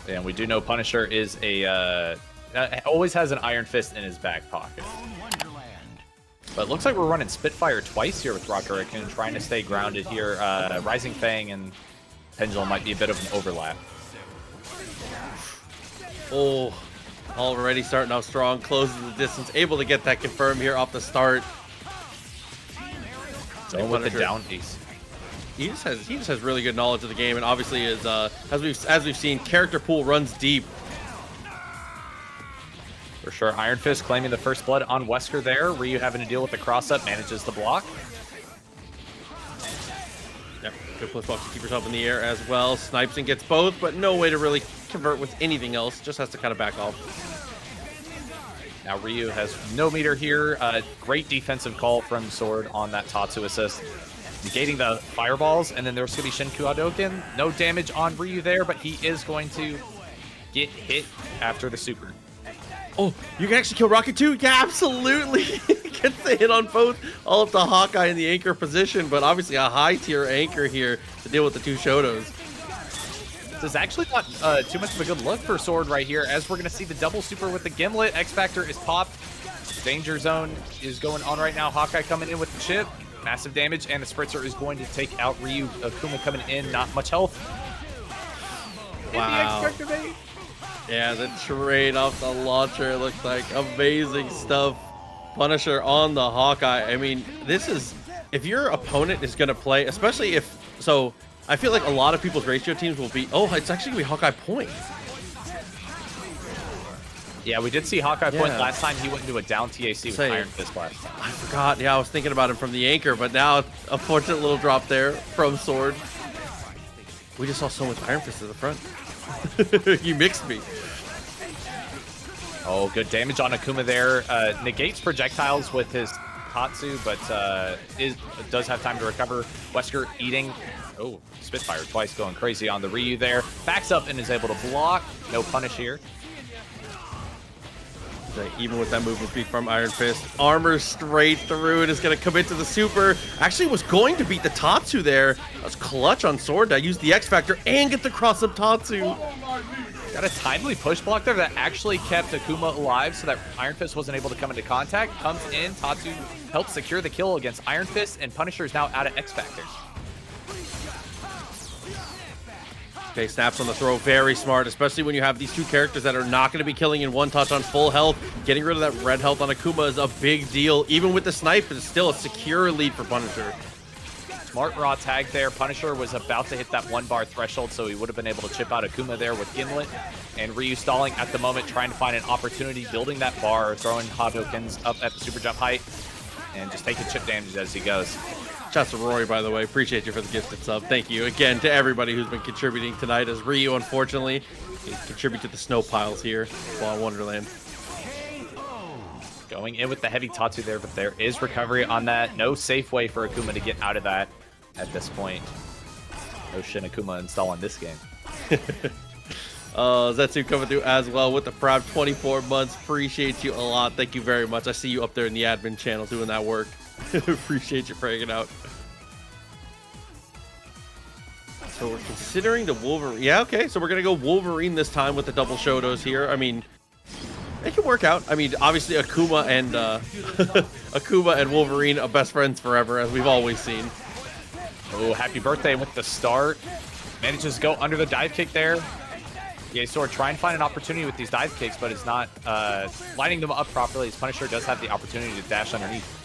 And we do know Punisher is a always has an Iron Fist in his back pocket. But it looks like we're running Spitfire twice here with Raccoon, trying to stay grounded here. Rising Fang and Pendulum might be a bit of an overlap. Oh, already starting off strong, closes the distance, able to get that confirmed here off the start. So with the down piece. He just has really good knowledge of the game, and obviously is as we've seen, character pool runs deep. For sure, Iron Fist claiming the first blood on Wesker there. Ryu having to deal with the cross-up, manages the block. Yep, good push block to keep yourself in the air as well. Snipes and gets both, but no way to really convert with anything else. Just has to kind of back off. Now Ryu has no meter here. Great defensive call from Sword on that Tatsu assist. Negating the fireballs, and then there's going to be Hsien-Ko. No damage on Ryu there, but he is going to get hit after the super. Oh, you can actually kill Rocket too? Yeah, absolutely. Gets the hit on both. All up to Hawkeye in the anchor position, but obviously a high tier anchor here to deal with the two Shotos. This is actually not too much of a good look for Sword right here, as we're going to see the double super with the Gimlet. X Factor is popped. Danger zone is going on right now. Hawkeye coming in with the chip. Massive damage, and the Spritzer is going to take out Ryu. Akuma coming in, not much health. Wow. Yeah, the trade off the launcher looked like amazing stuff. Punisher on the Hawkeye. I mean, this is, if your opponent is going to play, especially if, so I feel like a lot of people's ratio teams will be, oh, it's actually going to be Hawkeye point. Yeah, we did see Hawkeye point last time. He went into a down TAC with Iron Fist last time. I forgot. Yeah, I was thinking about him from the anchor, but now a fortunate little drop there from Sword. We just saw so much Iron Fist at the front. You mixed me. Oh, good damage on Akuma there. Negates projectiles with his Tatsu, but does have time to recover. Wesker eating. Oh, Spitfire twice, going crazy on the Ryu there. Backs up and is able to block. No punish here. Even with that movement speed from Iron Fist, armor straight through, and is going to commit to the super. Actually was going to beat the Tatsu there. That was clutch on Sword to use the X Factor and get the cross up Tatsu. Got a timely push block there that actually kept Akuma alive so that Iron Fist wasn't able to come into contact. Comes in, Tatsu helps secure the kill against Iron Fist, and Punisher is now out of X Factor. Okay, snaps on the throw, very smart, especially when you have these two characters that are not going to be killing in one touch on full health. Getting rid of that red health on Akuma is a big deal. Even with the snipe, it's still a secure lead for Punisher. Smart raw tag there. Punisher was about to hit that 1-bar threshold, so he would have been able to chip out Akuma there with Gimlet. And Ryu stalling at the moment, trying to find an opportunity, building that bar, throwing Hadoukens up at the super jump height, and just taking chip damage as he goes. Shouts to Rory, by the way. Appreciate you for the gifted sub. Thank you again to everybody who's been contributing tonight, as Ryu, unfortunately, contribute to the snow piles here while in Wonderland. Going in with the heavy Tatsu there, but there is recovery on that. No safe way for Akuma to get out of that at this point. No Shin Akuma install on this game. Zetsu coming through as well with the Prime 24 months. Appreciate you a lot. Thank you very much. I see you up there in the admin channel doing that work. Appreciate you praying it out. So we're considering the Wolverine. Yeah, okay. So we're going to go Wolverine this time with the double Shotos here. I mean, it can work out. I mean, obviously Akuma and Akuma and Wolverine are best friends forever, as we've always seen. Oh, happy birthday with the start. Manages to go under the dive kick there. Yeah, Sword trying to find an opportunity with these dive kicks, but it's not lining them up properly. His Punisher does have the opportunity to dash underneath.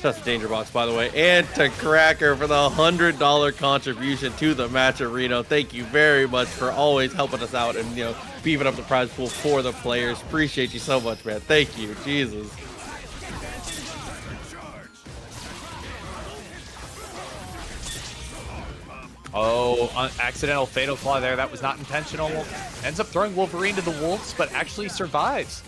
That's the danger box, by the way. And to Cracker for the $100 contribution to the match arena. Thank you very much for always helping us out and, you know, beefing up the prize pool for the players. Appreciate you so much, man. Thank you. Jesus. Oh, accidental Fatal Claw there. That was not intentional. Ends up throwing Wolverine to the wolves, but actually survives.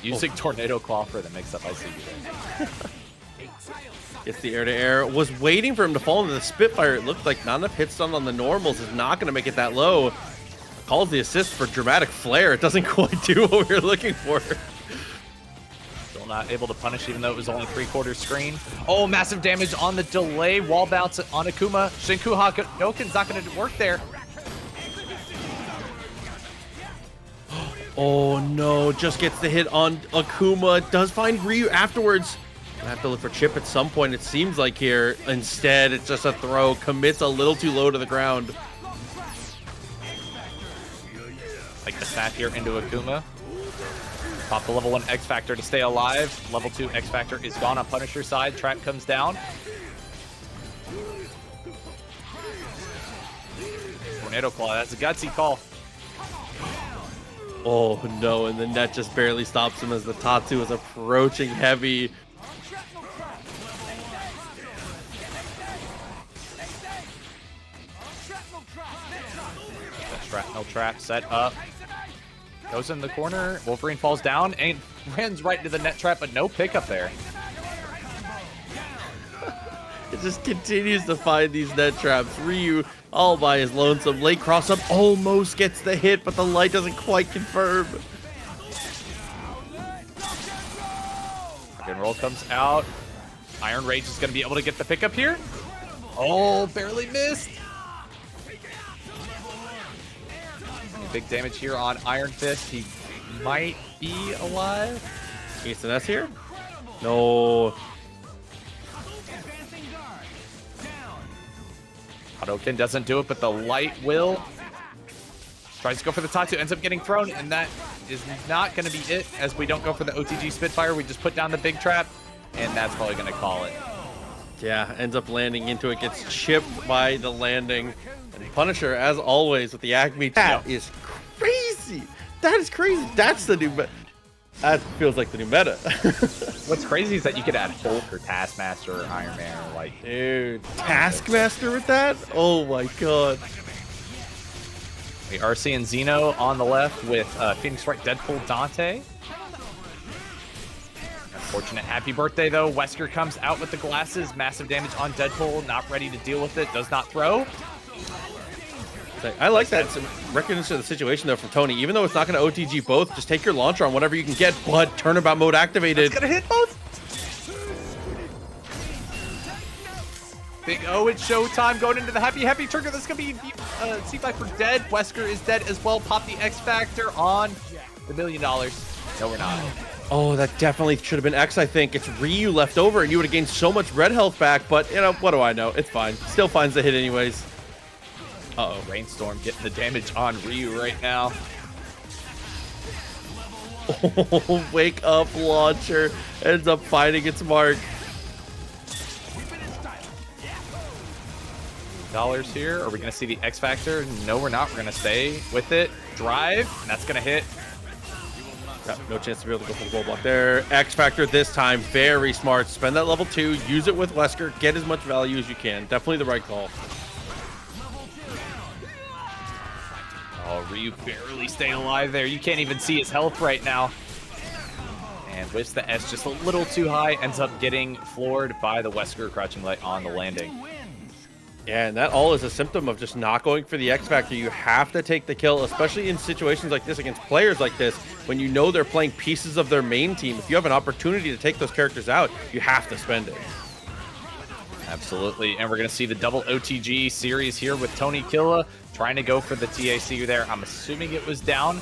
Using Tornado Claw for the mix-up, I see you there. Gets the air-to-air. Was waiting for him to fall into the Spitfire. It looked like not enough hit stun on the normals is not going to make it that low. Calls the assist for dramatic flare. It doesn't quite do what we were looking for. not able to punish even though it was only 3/4 screen. Oh, massive damage on the delay. Wall bounce on Akuma. Hsien-Ko Hawktouken's not going to work there. Oh no, just gets the hit on Akuma. Does find Ryu afterwards. Gonna have to look for Chip at some point, it seems like here. Instead, it's just a throw. Commits a little too low to the ground. Like the snap here into Akuma. Pop the level 1 X Factor to stay alive. Level 2 X Factor is gone on Punisher's side. Trap comes down. Tornado Claw, that's a gutsy call. Oh no, and the net just barely stops him as the Tatsu is approaching heavy. The shrapnel trap set up. Goes in the corner. Wolverine falls down and runs right into the net trap, but no pickup there. It just continues to find these net traps. Ryu all by his lonesome. Late cross up almost gets the hit, but the light doesn't quite confirm. Rock and roll comes out. Iron Rage is going to be able to get the pickup here. Oh, barely missed. Big damage here on Iron Fist. He might be alive. TNS here? No. Hawktouken doesn't do it, but the light will. Tries to go for the Tatsu, ends up getting thrown, and that is not going to be it, as we don't go for the OTG Spitfire. We just put down the big trap, and that's probably going to call it. Yeah, ends up landing into it, gets chipped by the landing. And Punisher, as always, with the Acme, that is crazy. That is crazy. That's the new meta. That feels like the new meta. What's crazy is that you could add Hulk or Taskmaster or Iron Man or like... Dude, Taskmaster with that? Oh my god. We are seeing Xeno on the left with Phoenix Wright, Deadpool, Dante. Unfortunate happy birthday though. Wesker comes out with the glasses. Massive damage on Deadpool. Not ready to deal with it. Does not throw. I like that recognition of the situation though from Tony. Even though it's not going to OTG both, just take your launcher on whatever you can get, but turnabout mode activated. It's going to hit both. Big O, it's showtime. Going into the happy trigger. This is going to be C.Viper dead. Wesker is dead as well. Pop the X Factor on the $1 million. No, we're not. Oh, that definitely should have been X, I think. It's Ryu left over, and you would have gained so much red health back, but, you know, what do I know? It's fine. Still finds the hit anyways. Uh-oh, Rainstorm getting the damage on Ryu right now. Oh, wake up launcher. Ends up finding its mark. Dollars here. Are we going to see the X Factor? No, we're not. We're going to stay with it. Drive. And that's going to hit. No chance to be able to go for the gold block there. X Factor this time. Very smart. Spend that level 2. Use it with Wesker. Get as much value as you can. Definitely the right call. Oh, Ryu barely staying alive there. You can't even see his health right now. And whiffs the S just a little too high. Ends up getting floored by the Wesker crouching light on the landing. Yeah, and that all is a symptom of just not going for the X Factor. You have to take the kill, especially in situations like this against players like this, when you know they're playing pieces of their main team. If you have an opportunity to take those characters out, you have to spend it. Absolutely, and we're going to see the double OTG series here with Tony Kila trying to go for the TAC there. I'm assuming it was down,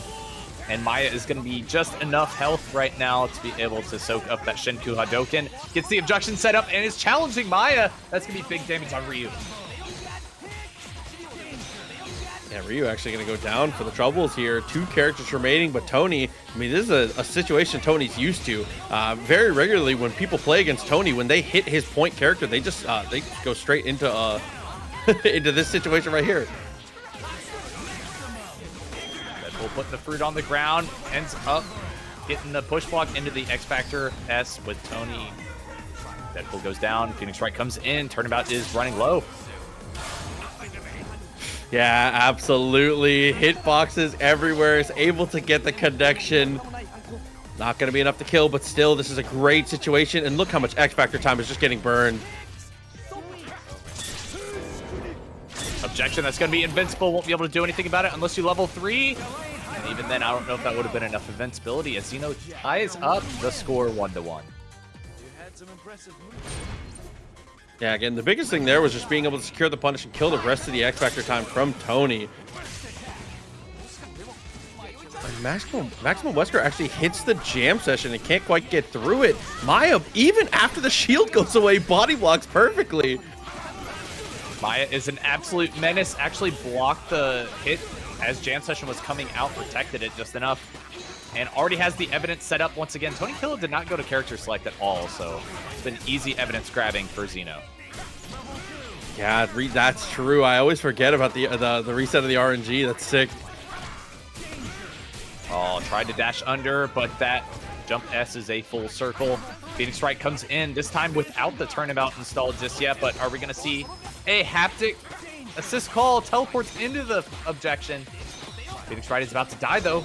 and Maya is going to be just enough health right now to be able to soak up that Hsien-Ko Hadouken. Gets the objection set up and is challenging Maya. That's going to be big damage on Ryu. Yeah, Ryu actually going to go down for the troubles here. 2 characters remaining, but Tony, I mean, this is a situation Tony's used to. Very regularly when people play against Tony, when they hit his point character, they just they go straight into into this situation right here. Deadpool putting the fruit on the ground, ends up getting the push block into the X Factor S with Tony. Deadpool goes down, Phoenix Wright comes in, Turnabout is running low. Yeah, absolutely. Hitboxes everywhere. Is able to get the connection. Not going to be enough to kill, but still, this is a great situation. And look how much X Factor time is just getting burned. Objection, that's going to be invincible. Won't be able to do anything about it unless you level 3. And And even then, I don't know if that would have been enough invincibility as Xeno ties up the score 1-1. Yeah, again, the biggest thing there was just being able to secure the punish and kill the rest of the X Factor time from Tourney. Maximum Wesker actually hits the jam session and can't quite get through it. Maya, even after the shield goes away, body blocks perfectly. Maya is an absolute menace. Actually blocked the hit as jam session was coming out, protected it just enough. And already has the evidence set up once again. TreeKilla did not go to character select at all, so it's been easy evidence grabbing for Xeno. Yeah, that's true. I always forget about the reset of the RNG. That's sick. Oh, tried to dash under, but that jump S is a full circle. Phoenix Wright comes in, this time without the turnabout installed just yet, but are we going to see a haptic assist call? Teleports into the objection. Phoenix Wright is about to die, though.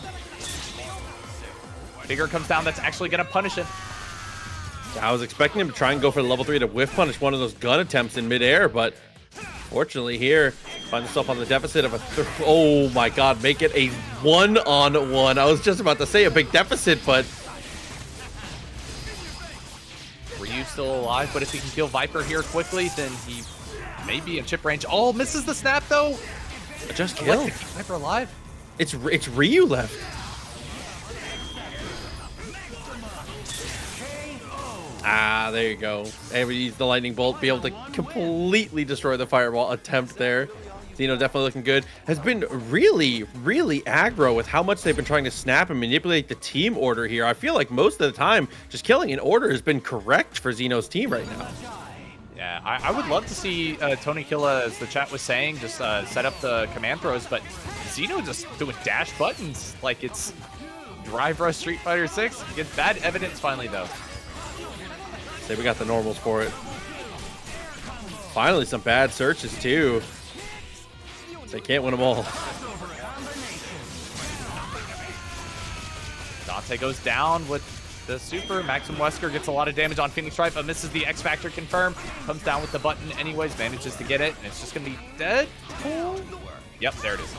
Figure comes down, that's actually going to punish him. I was expecting him to try and go for the level 3 to whiff punish one of those gun attempts in midair, but fortunately here, finds himself on the deficit of a oh my god, make it a 1-on-1. I was just about to say a big deficit, but Ryu's still alive, but if he can kill Viper here quickly, then he may be in chip range. Oh, misses the snap though. Just kill. Viper alive. It's Ryu left. Ah, there you go. And we use the lightning bolt, be able to completely destroy the firewall attempt there. Xeno definitely looking good. Has been really, really aggro with how much they've been trying to snap and manipulate the team order here. I feel like most of the time, just killing in order has been correct for Xeno's team right now. Yeah, I would love to see TreeKilla, as the chat was saying, just set up the command throws, but Xeno just doing dash buttons like it's Drive Rush Street Fighter 6. Gets bad evidence finally, though. Say we got the normals for it. Finally, some bad searches, too. They can't win them all. Dante goes down with the super. Maximum Wesker gets a lot of damage on Phoenix Wright, but misses the X Factor confirm. Comes down with the button anyways, manages to get it, and it's just going to be Deadpool. Yep, there it is.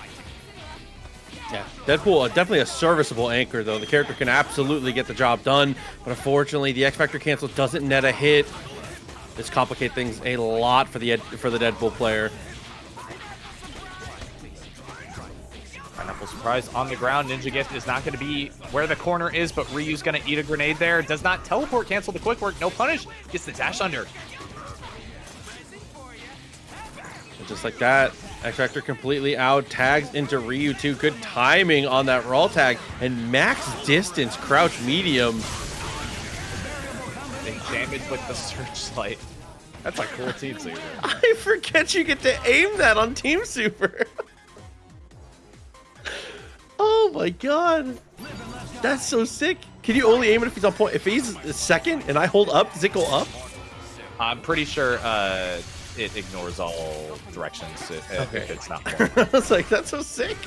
Yeah, Deadpool, definitely a serviceable anchor, though. The character can absolutely get the job done, but unfortunately, the X Factor cancel doesn't net a hit. This complicates things a lot for the Deadpool player. Pineapple surprise on the ground. Ninja Gift is not going to be where the corner is, but Ryu's going to eat a grenade there. Does not teleport, cancel the quick work, no punish. Gets the dash under. And just like that, X Factor completely out, tags into Ryu too. Good timing on that roll tag, and max distance, crouch medium. Big damage with the searchlight. That's a cool Team Super. I forget you get to aim that on Team Super. Oh my god. That's so sick. Can you only aim it if he's on point? If he's second and I hold up, does it go up? I'm pretty sure it ignores all directions if it's not more. I was like, that's so sick.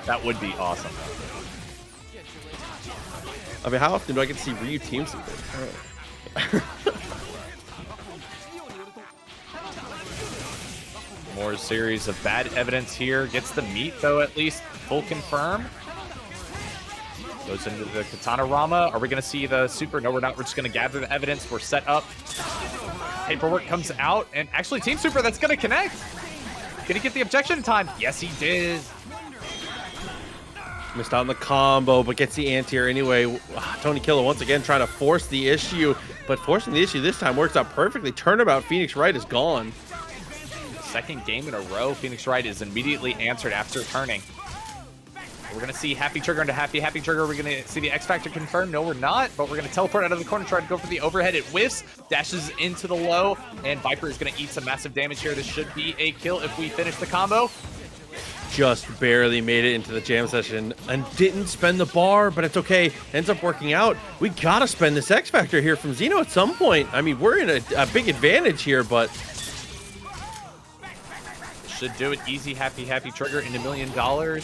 That would be awesome. I mean, how often do I get to see Ryu Team Super? More series of bad evidence here. Gets the meat, though, at least. Full confirm. Goes into the Katana Rama. Are we going to see the super? No, we're not. We're just going to gather the evidence. We're set up. Paperwork comes out. And actually, Team Super, that's going to connect. Going to get the objection in time. Yes, he did. Missed out on the combo, but gets the anti-air anyway. TreeKilla once again trying to force the issue, but forcing the issue this time works out perfectly. Turnabout, Phoenix Wright is gone. Second game in a row, Phoenix Wright is immediately answered after turning. We're going to see Happy Trigger into Happy Trigger. We're going to see the X Factor confirmed. No, we're not, but we're going to teleport out of the corner, try to go for the overhead. It whiffs, dashes into the low, and Viper is going to eat some massive damage here. This should be a kill if we finish the combo. Just barely made it into the jam session and didn't spend the bar, but it's okay. Ends up working out. We got to spend this X Factor here from Xeno at some point. I mean, we're in a big advantage here, but should do it easy. Happy Trigger into $1 million.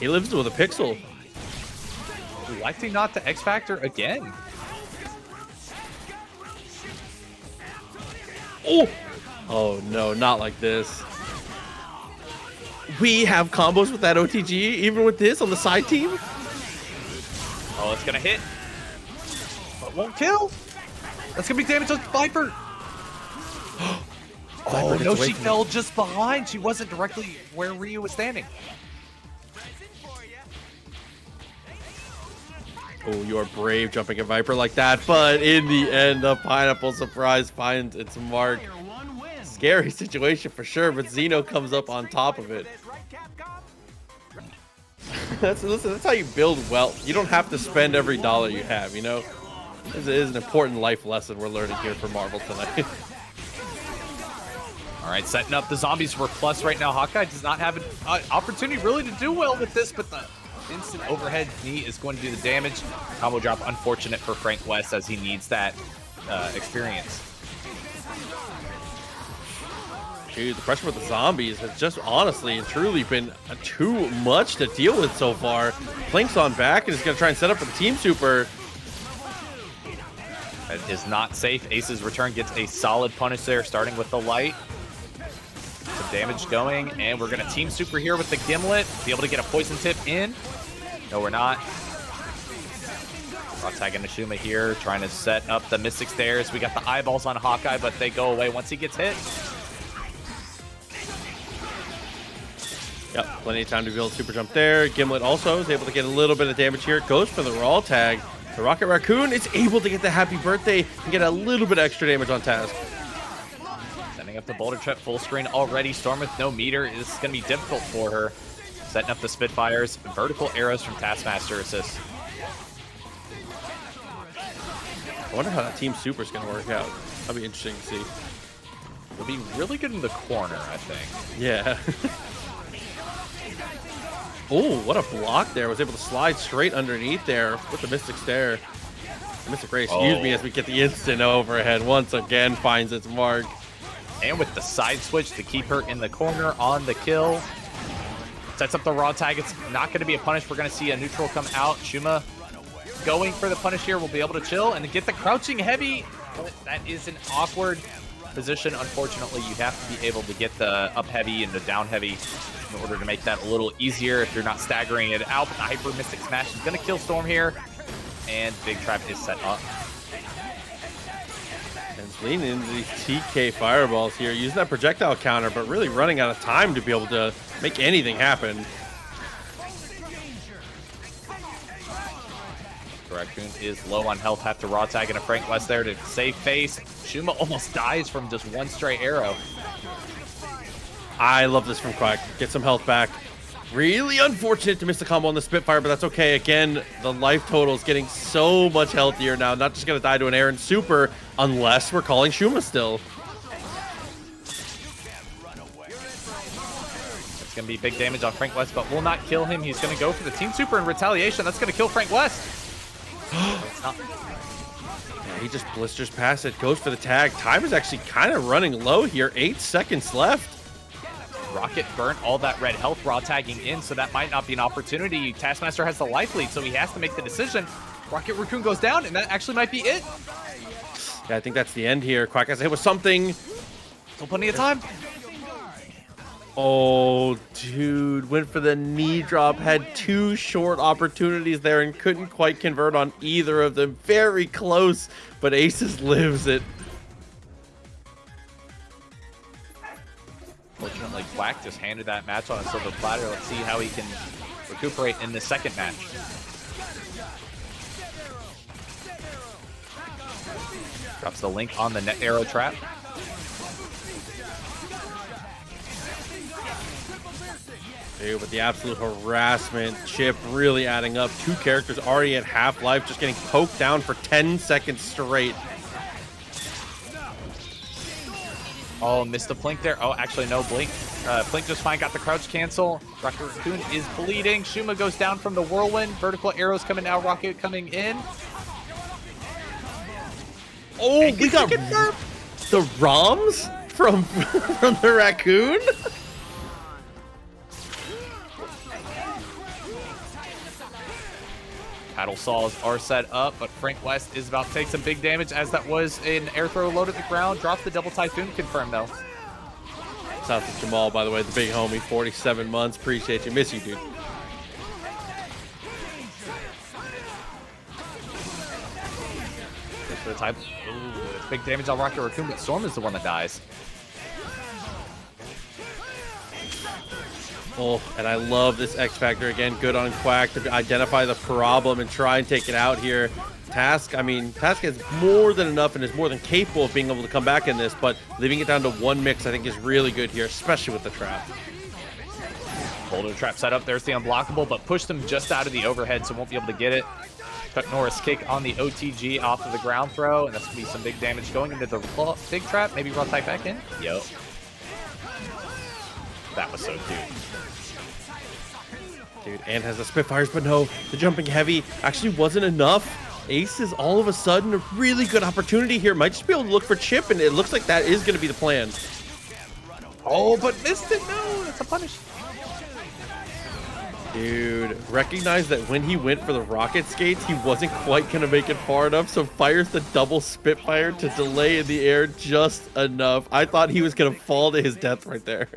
He lives with a pixel. Likely not the X Factor again. Oh! Oh no, not like this. we have combos with that OTG, even with this on the side team. Oh, it's gonna hit, but won't kill. That's gonna be damage on Viper. Oh no, she fell just behind. She wasn't directly where Ryu was standing. Oh, you're brave jumping a Viper like that, but in the end, the Pineapple Surprise finds its mark. Scary situation for sure, but Xeno comes up on top of it. Listen, that's how you build wealth. You don't have to spend every dollar you have, you know? This is an important life lesson we're learning here for Marvel tonight. All right, setting up the zombies for plus right now. Hawkeye does not have an opportunity really to do well with this, but the instant overhead knee is going to do the damage. Combo drop, unfortunate for Frank West as he needs that experience. Dude, the pressure with the zombies has just honestly and truly been too much to deal with so far. Blink's on back and is going to try and set up for the team super. That is not safe. Ace's return gets a solid punish there, starting with the light. Some damage going, and we're going to team super here with the Gimlet. Be able to get a poison tip in. No, we're not. Rotag and Shuma here, trying to set up the Mystic Stairs. We got the eyeballs on Hawkeye, but they go away once he gets hit. Yep, plenty of time to be able to super jump there. Gimlet also is able to get a little bit of damage here. Goes for the raw tag. The Rocket Raccoon is able to get the happy birthday and get a little bit of extra damage on Task. Sending up the Boulder Trap full screen already. Storm with no meter is going to be difficult for her. Setting up the Spitfires. Vertical arrows from Taskmaster assist. I wonder how that team super is going to work out. That'll be interesting to see. It'll be really good in the corner, I think. Yeah. Oh, what a block there. Was able to slide straight underneath there with the Mystic Stare. Mystic Ray, excuse me, as we get the instant overhead once again finds its mark. And with the side switch to keep her in the corner on the kill. Sets up the raw tag. It's not going to be a punish. We're going to see a neutral come out. Shuma going for the punish here. Will be able to chill and get the crouching heavy. But that is an awkward position. Unfortunately, you have to be able to get the up heavy and the down heavy in order to make that a little easier if you're not staggering it out. But the Hyper Mystic Smash is going to kill Storm here. And Big Trap is set up. And leaning into these TK fireballs here, using that projectile counter, but really running out of time to be able to make anything happen. Raccoon is low on health, have to raw tag and a Frank West there to save face. Shuma almost dies from just one stray arrow. I love this from Quack. Get some health back. Really unfortunate to miss the combo on the Spitfire, but that's okay. Again, the life total is getting so much healthier now. Not just going to die to an Aaron super unless we're calling Shuma still. It's going to be big damage on Frank West, but will not kill him. He's going to go for the team super in retaliation. That's going to kill Frank West. Yeah, he just blisters past it, goes for the tag. Time is actually kind of running low here. 8 seconds left. Rocket burnt all that red health raw tagging in, so that might not be an opportunity. Taskmaster has the life lead, so he has to make the decision. Rocket Raccoon goes down, and that actually might be it. Yeah, I think that's the end here. Quack has hit with something. Still plenty of time. Oh, dude. Went for the knee drop. Had 2 short opportunities there and couldn't quite convert on either of them. Very close, but Aces lives it. Fortunately, Quack just handed that match on a silver platter. Let's see how he can recuperate in the second match. Drops the link on the net arrow trap. Dude, but the absolute harassment, Chip really adding up. 2 characters already at half-life, just getting poked down for 10 seconds straight. Oh, missed the blink there. Oh, actually, no blink. Blink just fine, got the crouch cancel. Rocket Raccoon is bleeding. Shuma goes down from the whirlwind. Vertical arrows coming out. Rocket coming in. Oh, we got the ROMs from the Raccoon? Paddle saws are set up, but Frank West is about to take some big damage as that was an air throw load at the ground. Dropped the double typhoon confirmed though. Shout out to Jamal, by the way, the big homie, 47 months. Appreciate you. Miss you, dude. For the type. Ooh, big damage on Rocket Raccoon, but Storm is the one that dies. Oh, and I love this X Factor again. Good on Quack to identify the problem and try and take it out here. Task, I mean, Task has more than enough and is more than capable of being able to come back in this, but leaving it down to one mix I think is really good here, especially with the trap. Boulder trap set up. There's the unblockable, but pushed him just out of the overhead, so won't be able to get it. Cut Norris kick on the OTG off of the ground throw, and that's going to be some big damage going into the big trap. Maybe Raw type back in. Yo. That was so cute. Dude, and has the Spitfires, but no, the jumping heavy actually wasn't enough. Ace is all of a sudden a really good opportunity here. Might just be able to look for Chip, and it looks like that is going to be the plan. Oh, but missed it. No, that's a punish. Dude, recognize that when he went for the rocket skates, he wasn't quite going to make it far enough, so fires the double Spitfire to delay in the air just enough. I thought he was going to fall to his death right there.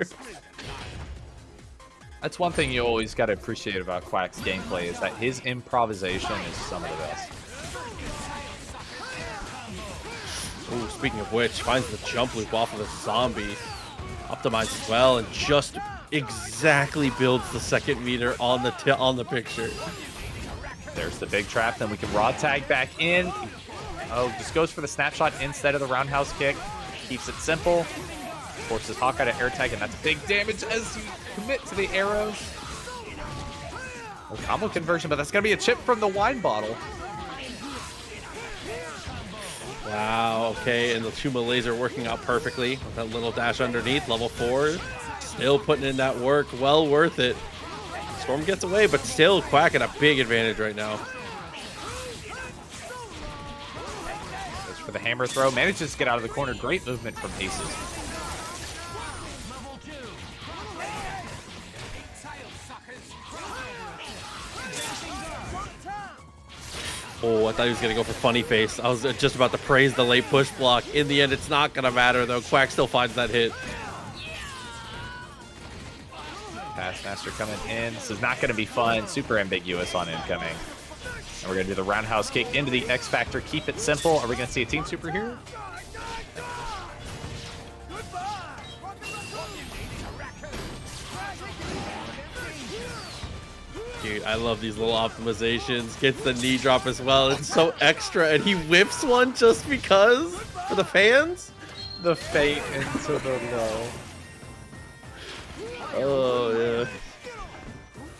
That's one thing you always got to appreciate about Quack's gameplay is that his improvisation is some of the best. Ooh, speaking of which, finds the jump loop off of the zombie. Optimizes well and just exactly builds the second meter on the picture. There's the big trap. Then we can raw tag back in. Oh, just goes for the snapshot instead of the roundhouse kick. Keeps it simple. Forces Hawkeye to air tag, and that's big damage as you commit to the arrows. Oh, combo conversion, but that's going to be a chip from the wine bottle. Wow, okay, and the Shuma laser working out perfectly with that little dash underneath, level 4. Still putting in that work, well worth it. Storm gets away, but still Quack at a big advantage right now. Goes for the hammer throw, manages to get out of the corner. Great movement from Aces. Oh, I thought he was going to go for funny face. I was just about to praise the late push block. In the end, it's not going to matter, though. Quack still finds that hit. Taskmaster coming in. This is not going to be fun. Super ambiguous on incoming. And we're going to do the roundhouse kick into the X Factor. Keep it simple. Are we going to see a team super here? Dude, I love these little optimizations. Gets the knee drop as well. It's so extra, and he whips one just because for the fans. The fate into the low. Oh yeah.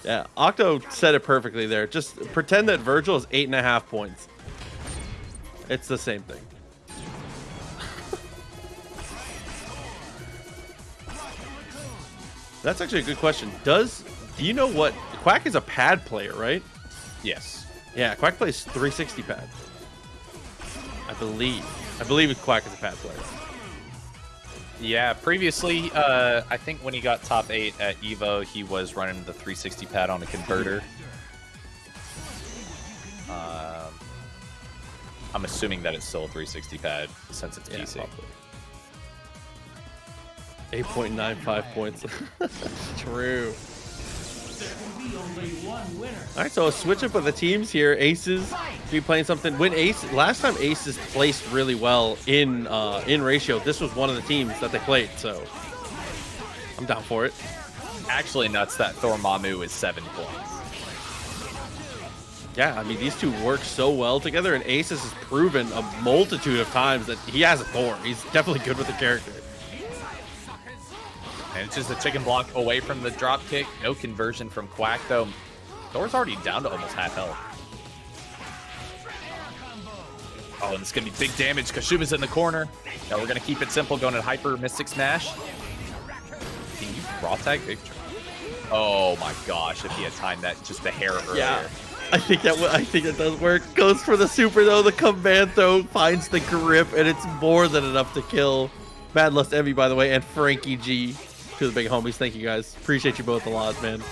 Yeah, Octo said it perfectly there. Just pretend that Virgil is 8.5 points. It's the same thing. That's actually a good question. Do you know what? Quack is a pad player, right? Yes. Yeah, Quack plays 360 pad. I believe Quack is a pad player. Yeah, previously, I think when he got top 8 at EVO, he was running the 360 pad on a converter. I'm assuming that it's still a 360 pad since it's PC. 8.95 points. True. All right, so a switch up of the teams here. Aces be playing something. Last time Aces placed really well in ratio, this was one of the teams that they played, so I'm down for it. Actually nuts that Dormammu is 7 points. Yeah, I mean, these two work so well together, and Aces has proven a multitude of times that he has a Thor. He's definitely good with the character. And it's just a chicken block away from the drop kick. No conversion from Quack, though. Thor's already down to almost half health. Oh, and it's going to be big damage. Kashuma's in the corner. Now we're going to keep it simple, going to Hyper Mystic Smash. Can you raw tag Victor? Oh my gosh, if he had timed that just a hair earlier. Yeah, I think that does work. Goes for the super, though. The command throw finds the grip, and it's more than enough to kill. Bad Lust Envy, by the way, and Frankie G. To the big homies. Thank you, guys. Appreciate you both a lot, man.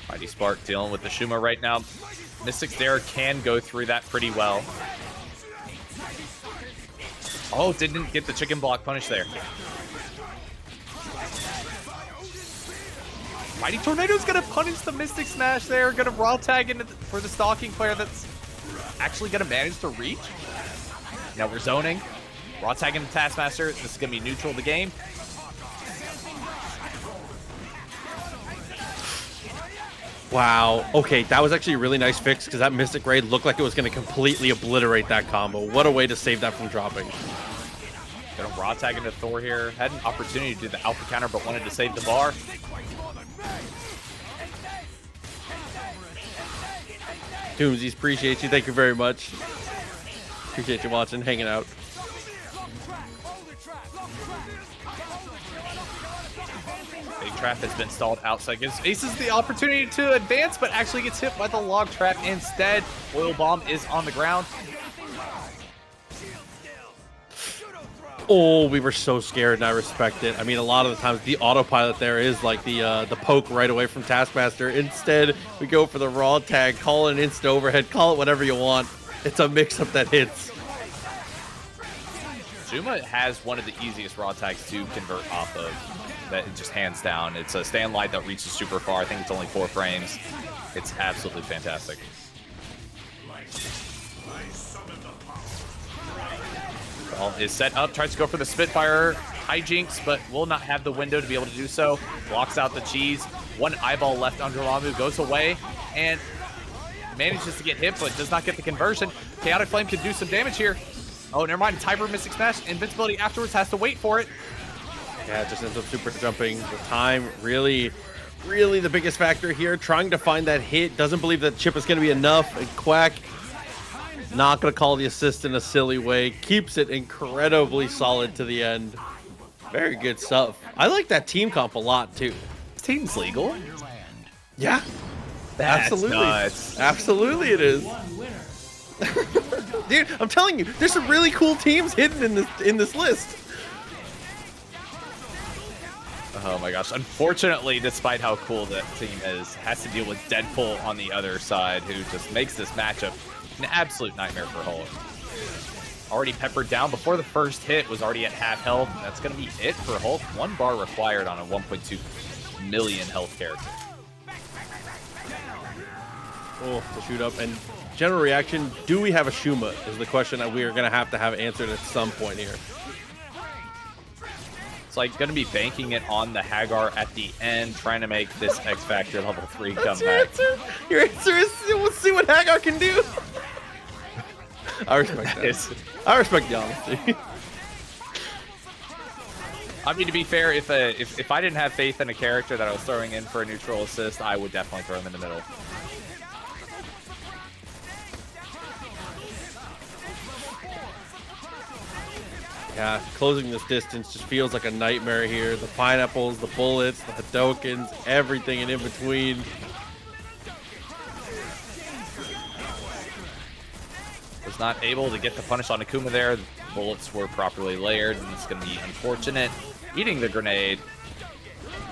Mighty Spark dealing with the Shuma right now. Mystic there can go through that pretty well. Oh, didn't get the chicken block punish there. Mighty Tornado's gonna punish the Mystic Smash there. Gonna raw tag into for the stalking player that's actually gonna manage to reach. Now we're zoning. Raw tag into Taskmaster. This is gonna be neutral the game. Wow. Okay, that was actually a really nice fix because that Mystic Raid looked like it was going to completely obliterate that combo. What a way to save that from dropping. Gonna raw tag into Thor here. Had an opportunity to do the alpha counter, but wanted to save the bar. Doomsies, appreciate you. Thank you very much. Appreciate you watching, hanging out. Big trap has been stalled outside. Gives Aces the opportunity to advance, but actually gets hit by the log trap instead. Oil bomb is on the ground. Oh, we were so scared, and I respect it. I mean, a lot of the times the autopilot there is like the poke right away from Taskmaster. Instead, we go for the raw tag, call it an instant overhead, call it whatever you want. It's a mix-up that hits. Shuma has one of the easiest raw tags to convert off of. That just hands down. It's a stand light that reaches super far. I think it's only 4 frames. It's absolutely fantastic. Ball is set up, tries to go for the Spitfire hijinks, but will not have the window to be able to do so. Blocks out the cheese. One eyeball left on Dormammu, goes away, and manages to get hit, but does not get the conversion. Chaotic Flame can do some damage here. Oh, never mind. Tiber Mystic Smash. Invincibility afterwards, has to wait for it. Yeah, it just ends up super jumping. The time really the biggest factor here. Trying to find that hit. Doesn't believe that chip is going to be enough. And Quack, not going to call the assist in a silly way. Keeps it incredibly solid to the end. Very good stuff. I like that team comp a lot, too. Team's legal. Yeah. That's absolutely. Nuts. Absolutely it is. Dude, I'm telling you, there's some really cool teams hidden in this list. Oh my gosh. Unfortunately, despite how cool that team is, has to deal with Deadpool on the other side, who just makes this matchup an absolute nightmare for Hulk. Already peppered down before the first hit, was already at half health. That's going to be it for Hulk. 1 bar required on a 1.2 million health character. Oh, the shoot up. And general reaction, do we have a Shuma is the question that we are going to have answered at some point here. It's like going to be banking it on the Haggar at the end, trying to make this X Factor level 3 come back. Your answer is, we'll see what Haggar can do. I respect that. I respect the honesty. I mean, to be fair, if I didn't have faith in a character that I was throwing in for a neutral assist, I would definitely throw him in the middle. Yeah, closing this distance just feels like a nightmare here. The pineapples, the bullets, the Hadoukens, everything in between. Was not able to get the punish on Akuma there. The bullets were properly layered, and it's going to be unfortunate. Eating the grenade.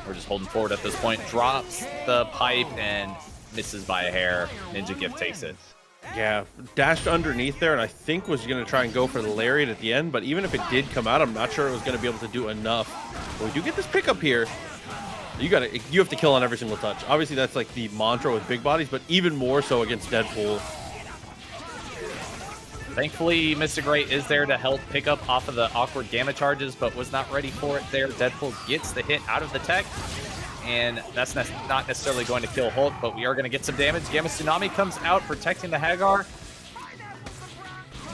We're just holding forward at this point. Drops the pipe and misses by a hair. Ninja Gift takes it. Yeah, dashed underneath there, and I think was going to try and go for the lariat at the end, but even if it did come out, I'm not sure it was going to be able to do enough. But we do get this pickup here. You have to kill on every single touch. Obviously, that's like the mantra with big bodies, but even more so against Deadpool. Thankfully, Mystic Ray is there to help pick up off of the awkward gamma charges, but was not ready for it there. Deadpool gets the hit out of the tech, and that's not necessarily going to kill Hulk, but we are going to get some damage. Gamma Tsunami comes out, protecting the Haggar,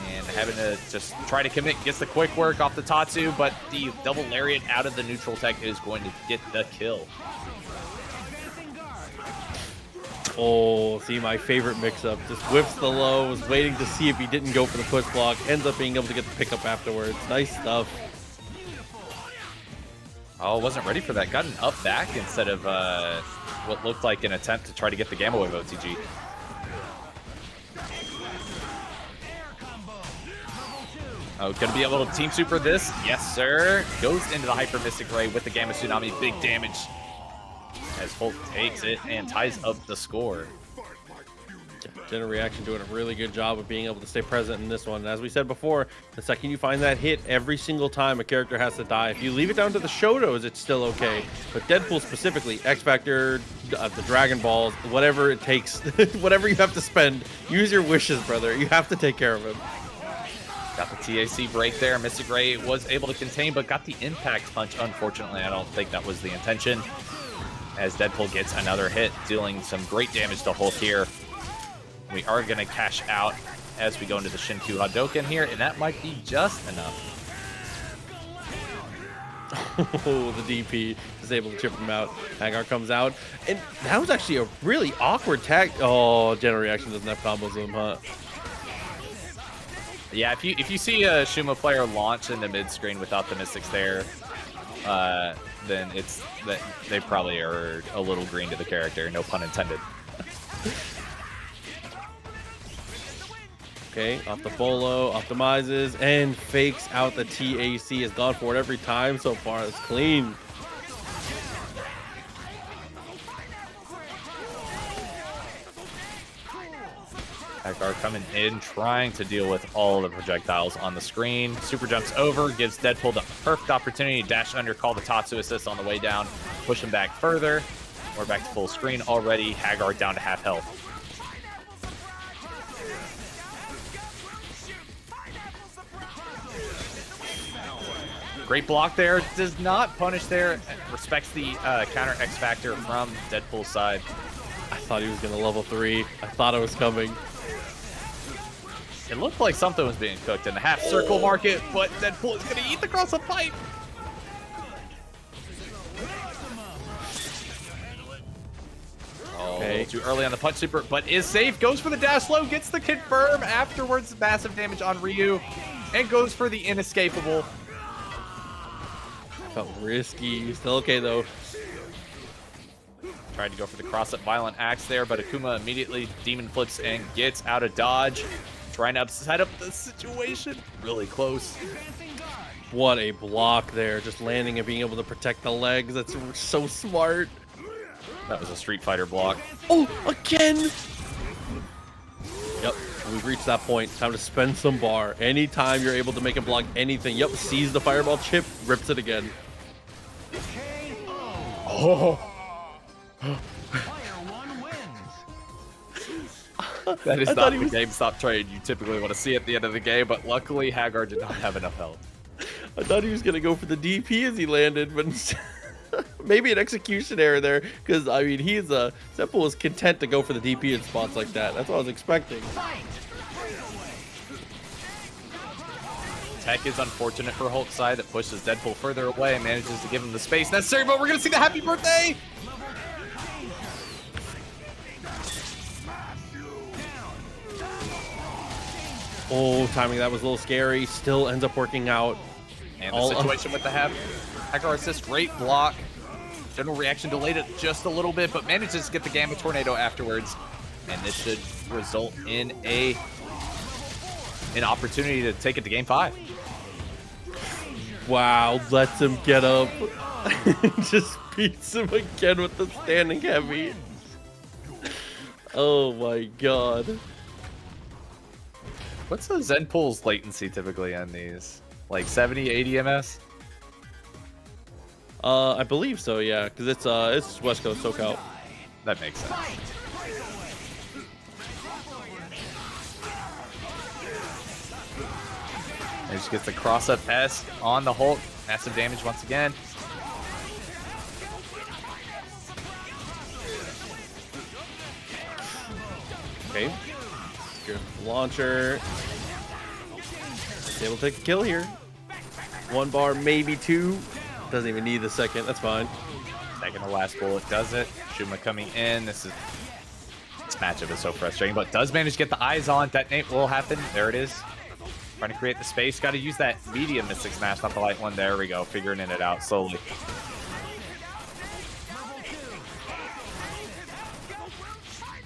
and having to just try to commit. Gets the quick work off the Tatsu, but the double lariat out of the neutral tech is going to get the kill. Oh, see, my favorite mix-up. Just whips the low, was waiting to see if he didn't go for the push block, ends up being able to get the pickup afterwards. Nice stuff. Oh, wasn't ready for that. Got an up back instead of what looked like an attempt to try to get the Gamma Wave OTG. Oh, gonna be able to Team Super this? Yes, sir. Goes into the Hyper Mystic Ray with the Gamma Tsunami. Big damage as Hulk takes it and ties up the score. GeneralReaction doing a really good job of being able to stay present in this one. As we said before, the second you find that hit, every single time a character has to die. If you leave it down to the Shotos, it's still okay. But Deadpool specifically, X Factor, the Dragon Balls, whatever it takes, whatever you have to spend, use your wishes, brother. You have to take care of him. Got the TAC break there. Mystic Ray was able to contain, but got the impact punch. Unfortunately, I don't think that was the intention. As Deadpool gets another hit, dealing some great damage to Hulk here. We are going to cash out as we go into the Hsien-Ko here, and that might be just enough. Oh, the DP is able to chip him out. Haggar comes out, and that was actually a really awkward tag. Oh, GeneralReaction doesn't have combos with him, huh? Yeah, if you see a Shuma player launch in the mid screen without the Mystics there, then it's that they probably are a little green to the character. No pun intended. Okay, off the bolo, optimizes, and fakes out the TAC. Has gone for it every time so far. It's clean. Haggar coming in, trying to deal with all the projectiles on the screen. Super jumps over, gives Deadpool the perfect opportunity to dash under, call the Tatsu assist on the way down, push him back further. We're back to full screen already. Haggar down to half health. Great block there. Does not punish there. Respects the counter X Factor from Deadpool's side. I thought he was going to level 3. I thought it was coming. It looked like something was being cooked in the half circle market, but Deadpool is going to eat the cross of pipe. Okay. Too early on the punch super, but is safe. Goes for the dash low, gets the confirm. Afterwards, massive damage on Ryu, and goes for the inescapable. Felt risky. Still okay, though. Tried to go for the cross-up violent axe there, but Akuma immediately demon flips and gets out of dodge. Trying to set up the situation. Really close. What a block there. Just landing and being able to protect the legs. That's so smart. That was a Street Fighter block. Oh, again! Yep, we've reached that point. Time to spend some bar. Anytime you're able to make him block anything. Yep, sees the fireball chip, rips it again. Oh! That is not the GameStop trade you typically want to see at the end of the game, but luckily Haggar did not have enough health. I thought he was going to go for the DP as he landed, but maybe an execution error there, because, I mean, Deadpool was content to go for the DP in spots like that. That's what I was expecting. Tech is unfortunate for Hulk's side that pushes Deadpool further away and manages to give him the space necessary, but we're going to see the happy birthday! Oh, timing that was a little scary. Still ends up working out. And the situation with the Haggar assist, great block. GeneralReaction delayed it just a little bit, but manages to get the Gamma Tornado afterwards. And this should result in an opportunity to take it to Game 5. Wow, lets him get up. Just beats him again with the standing heavy. Oh my god. What's the Zenpool's latency typically on these? Like 70, 80 ms? I believe so, yeah, because it's West Coast SoCal. That makes sense. And just gets the cross-up S on the Hulk. Massive damage once again. Okay. Here's the launcher. He's able to take a kill here. 1 bar, maybe 2. Doesn't even need the second. That's fine. Second to last bullet does it. Shuma coming in. This matchup is so frustrating, but does manage to get the eyes on. Detonate will happen. There it is. Trying to create the space. Got to use that medium Mystic Smash, not the light one. There we go. Figuring it out slowly.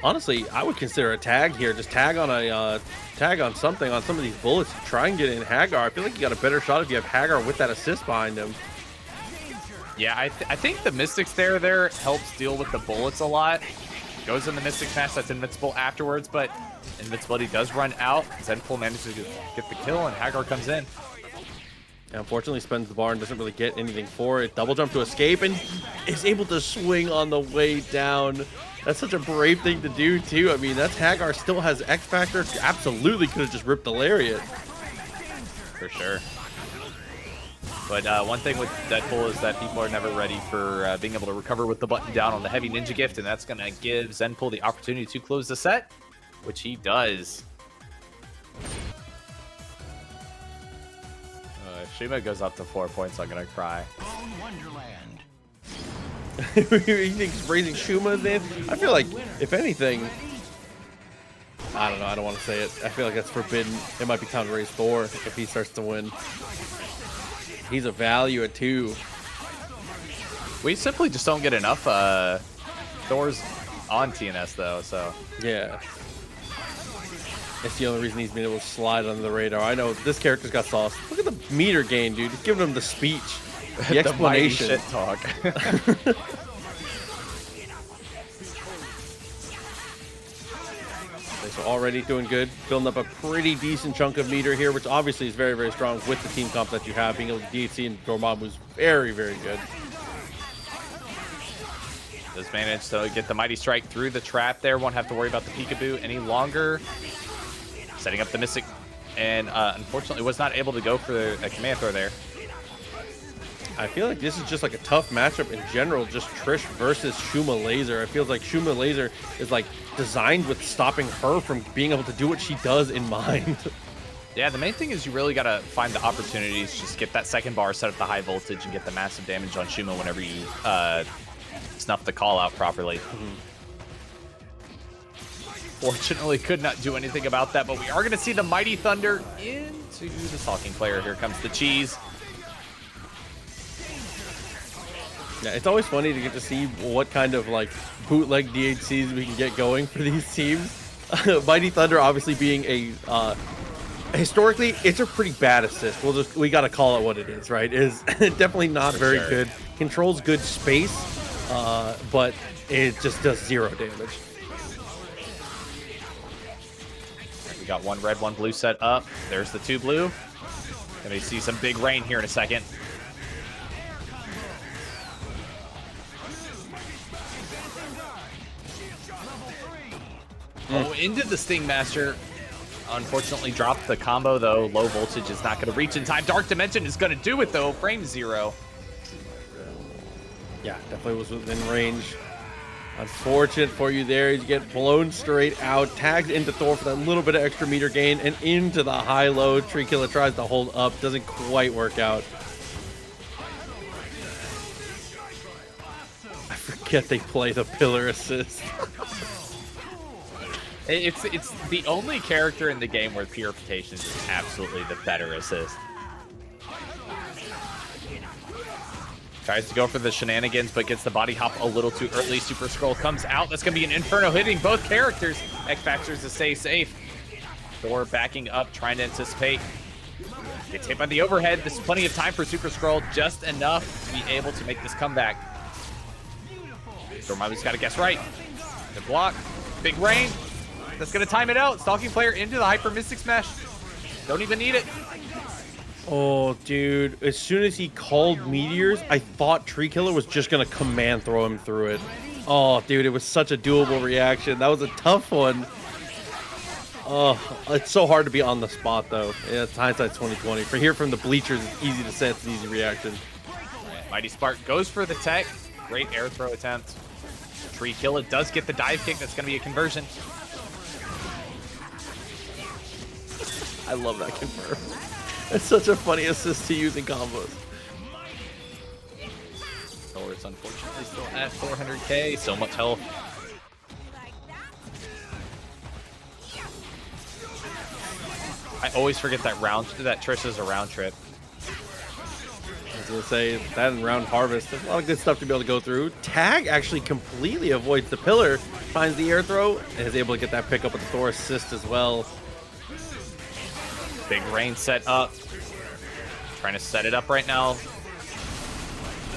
Honestly, I would consider a tag here. Just tag on something on some of these bullets. Try and get in Haggar. I feel like you got a better shot if you have Haggar with that assist behind him. Yeah, I think the Mystics there helps deal with the bullets a lot. Goes in the Mystic Smash. That's invincible afterwards, but invincibility does run out. Deadpool manages to get the kill, and Haggar comes in. And unfortunately, spends the bar and doesn't really get anything for it. Double jump to escape, and is able to swing on the way down. That's such a brave thing to do, too. I mean, that's Haggar still has X Factor. Absolutely could have just ripped the lariat. For sure. But one thing with Deadpool is that people are never ready for being able to recover with the button down on the heavy ninja gift, and that's going to give Zenpool the opportunity to close the set, which he does. If Shuma goes up to 4 points, I'm going to cry. He thinks raising Shuma is in. I feel like, if anything, I don't know, I don't want to say it. I feel like that's forbidden. It might be time to raise Thor if he starts to win. He's a value at 2. We simply just don't get enough Thor's on TNS, though, so. Yeah. It's the only reason he's been able to slide under the radar. I know this character's got sauce. Look at the meter gain, dude. He's giving him the speech, the explanation. Shit talk. So already doing good, building up a pretty decent chunk of meter here, which obviously is very, very strong with the team comp that you have. Being able to DHC and Dormammu is very, very good. Does manage to get the Mighty Strike through the trap there. Won't have to worry about the peekaboo any longer. Setting up the Mystic, and unfortunately was not able to go for a command throw there. I feel like this is just like a tough matchup in general, just Trish versus Shuma Laser. I feel like Shuma Laser is like designed with stopping her from being able to do what she does in mind. Yeah, the main thing is you really got to find the opportunities, just get that second bar, set up the high voltage, and get the massive damage on Shuma whenever you snuff the call out properly. Fortunately, could not do anything about that, but we are going to see the Mighty Thunder into the Stalking player. Here comes the cheese. Yeah, it's always funny to get to see what kind of like bootleg DHCs we can get going for these teams. Mighty Thunder obviously being a historically, it's a pretty bad assist. We got to call it what it is, right? Is definitely not very good. Controls good space, but it just does 0 damage. We got 1 red, 1 blue set up. There's the 2 blue. And we see some big rain here in a second. Oh, into the Sting Master. Unfortunately dropped the combo, though. Low voltage is not going to reach in time. Dark Dimension is going to do it, though. Frame 0. Yeah, definitely was within range. Unfortunate for you there. You get blown straight out. Tagged into Thor for that little bit of extra meter gain. And into the high-low. TreeKilla tries to hold up. Doesn't quite work out. I forget they play the pillar assist. It's the only character in the game where Purification is absolutely the better assist. Tries to go for the shenanigans, but gets the body hop a little too early. Super-Skrull comes out. That's going to be an Inferno hitting both characters. X-Factors to stay safe. Thor backing up, trying to anticipate. Gets hit by the overhead. There's plenty of time for Super-Skrull, just enough to be able to make this comeback. Dormammu's got to guess right. Good block. Big rain. That's going to time it out. Stalking player into the Hyper Mystic Smash. Don't even need it. Oh, dude. As soon as he called Meteors, I thought TreeKilla was just going to command throw him through it. Oh, dude, it was such a doable reaction. That was a tough one. Oh, it's so hard to be on the spot, though. Yeah, it's hindsight 2020. For here from the bleachers, it's easy to say it's an easy reaction. Mighty Spark goes for the tech. Great air throw attempt. TreeKilla does get the dive kick. That's going to be a conversion. I love that confirm. It's such a funny assist to use in combos. Thor's unfortunately still at 400k. So much health. I always forget that Trish is a round trip. I was gonna say that in round harvest, there's a lot of good stuff to be able to go through. Tag actually completely avoids the pillar, finds the air throw, and is able to get that pickup with the Thor assist as well. Big rain set up. Trying to set it up right now.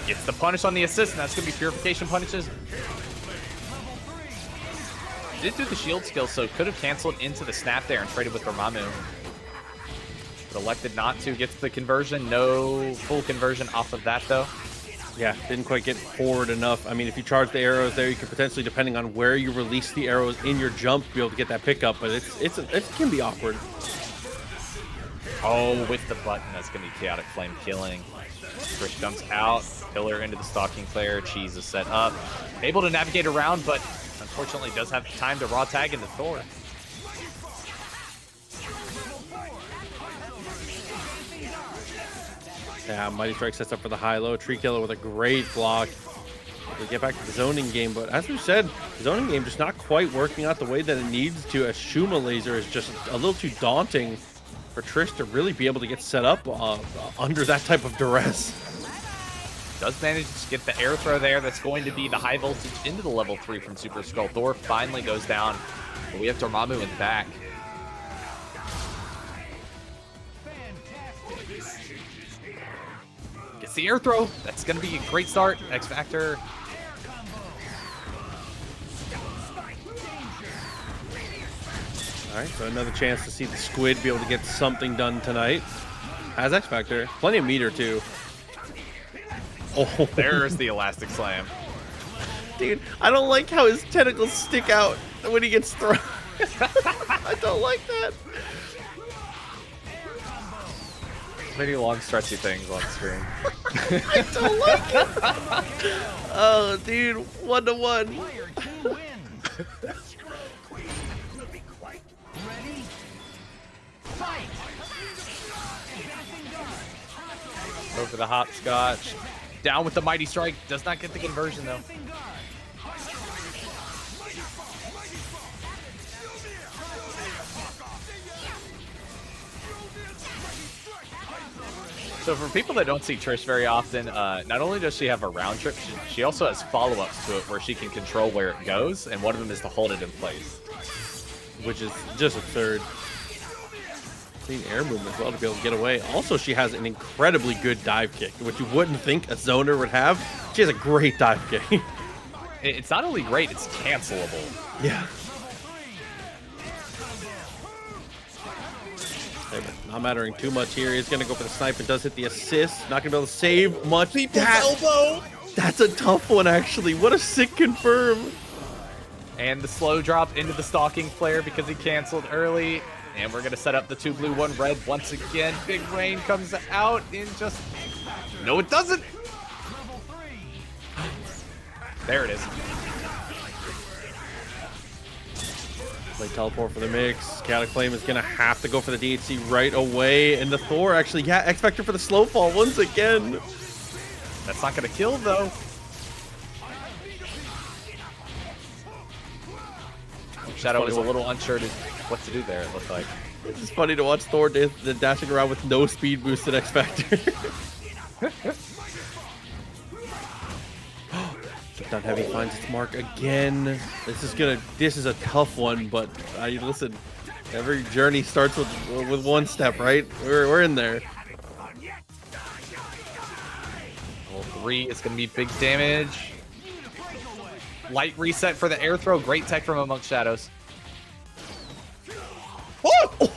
Gets the punish on the assist, and that's going to be Purification punishes. did do the shield skill, so could have canceled into the snap there and traded with Dormammu. But elected not to. Gets the conversion. No full conversion off of that, though. Yeah, didn't quite get forward enough. I mean, if you charge the arrows there, you could potentially, depending on where you release the arrows in your jump, be able to get that pickup. But it can be awkward. Oh, with the button, that's going to be Chaotic Flame killing. Trish comes out, pillar into the stalking player. Cheese is set up. Able to navigate around, but unfortunately does have time to raw tag into Thor. Yeah, Mighty Strike sets up for the high-low. TreeKilla with a great block. They get back to the zoning game, but as we said, the zoning game just not quite working out the way that it needs to. A Shuma laser is just a little too daunting for Trish to really be able to get set up under that type of duress. Does manage to get the air throw there. That's going to be the high voltage into the level 3 from Super-Skrull. Thor finally goes down, but we have Dormammu in the back. Gets the air throw. That's going to be a great start. X Factor. All right, so another chance to see the squid be able to get something done tonight. Has X Factor. Plenty of meter, too. Oh, There's the elastic slam. Dude, I don't like how his tentacles stick out when he gets thrown. I don't like that. Many long, stretchy things on screen. I don't like it. Oh, dude, 1-to-1. Over the hopscotch. Down with the Mighty Strike. Does not get the conversion, though. So for people that don't see Trish very often, not only does she have a round trip, she also has follow-ups to it where she can control where it goes, and one of them is to hold it in place. Which is just absurd. Clean air movement as well to be able to get away. Also, she has an incredibly good dive kick, which you wouldn't think a zoner would have. She has a great dive kick. It's not only great, it's cancelable. Yeah. Not mattering too much here. He's going to go for the snipe and does hit the assist. Not going to be able to save much. Elbow! That's a tough one, actually. What a sick confirm. And the slow drop into the stalking player because he canceled early. And we're going to set up the 2 blue, 1 red once again. Big Rain comes out in just... No, it doesn't! There it is. Play teleport for the mix. Chaotic Flame is going to have to go for the DHC right away. And the Thor actually, yeah, X Factor for the slow fall once again. That's not going to kill, though. Shadow is a little unsure to what to do there, it looked like. It's just funny to watch Thor dashing around with no speed boost at X Factor. Down heavy finds its mark again. This is a tough one, but listen, every journey starts with one step, right? We're in there. Level 3 is going to be big damage. Light reset for the air throw. Great tech from amongst shadows. Oh!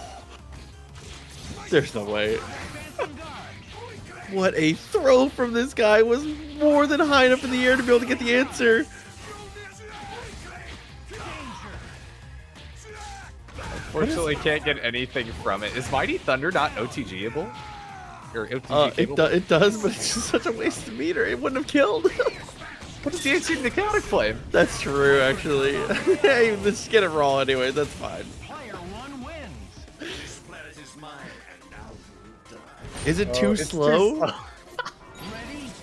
There's no way. What a throw from this guy was more than high enough in the air to be able to get the answer. Unfortunately, can't get anything from it. Is Mighty Thunder not OTG-able? Or OTG-able? It does, but it's just such a waste of meter. It wouldn't have killed. What is the DHC in the Chaotic Flame? That's true, actually. Hey, let's get it raw anyway. That's fine. Is it too slow?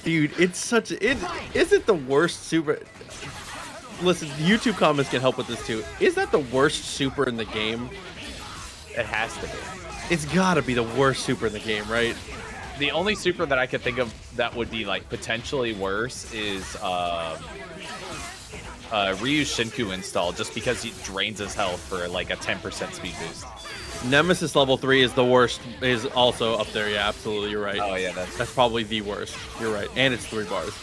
Dude, it's such a... Is it the worst super... Listen, YouTube comments can help with this too. Is that the worst super in the game? It has to be. It's gotta be the worst super in the game, right? The only super that I could think of that would be like potentially worse is Ryu's Hsien-Ko install, just because he drains his health for like a 10% speed boost. Nemesis level 3 is the worst, is also up there. Yeah, absolutely, you're right. Oh yeah, that's probably the worst. You're right, and it's 3 bars.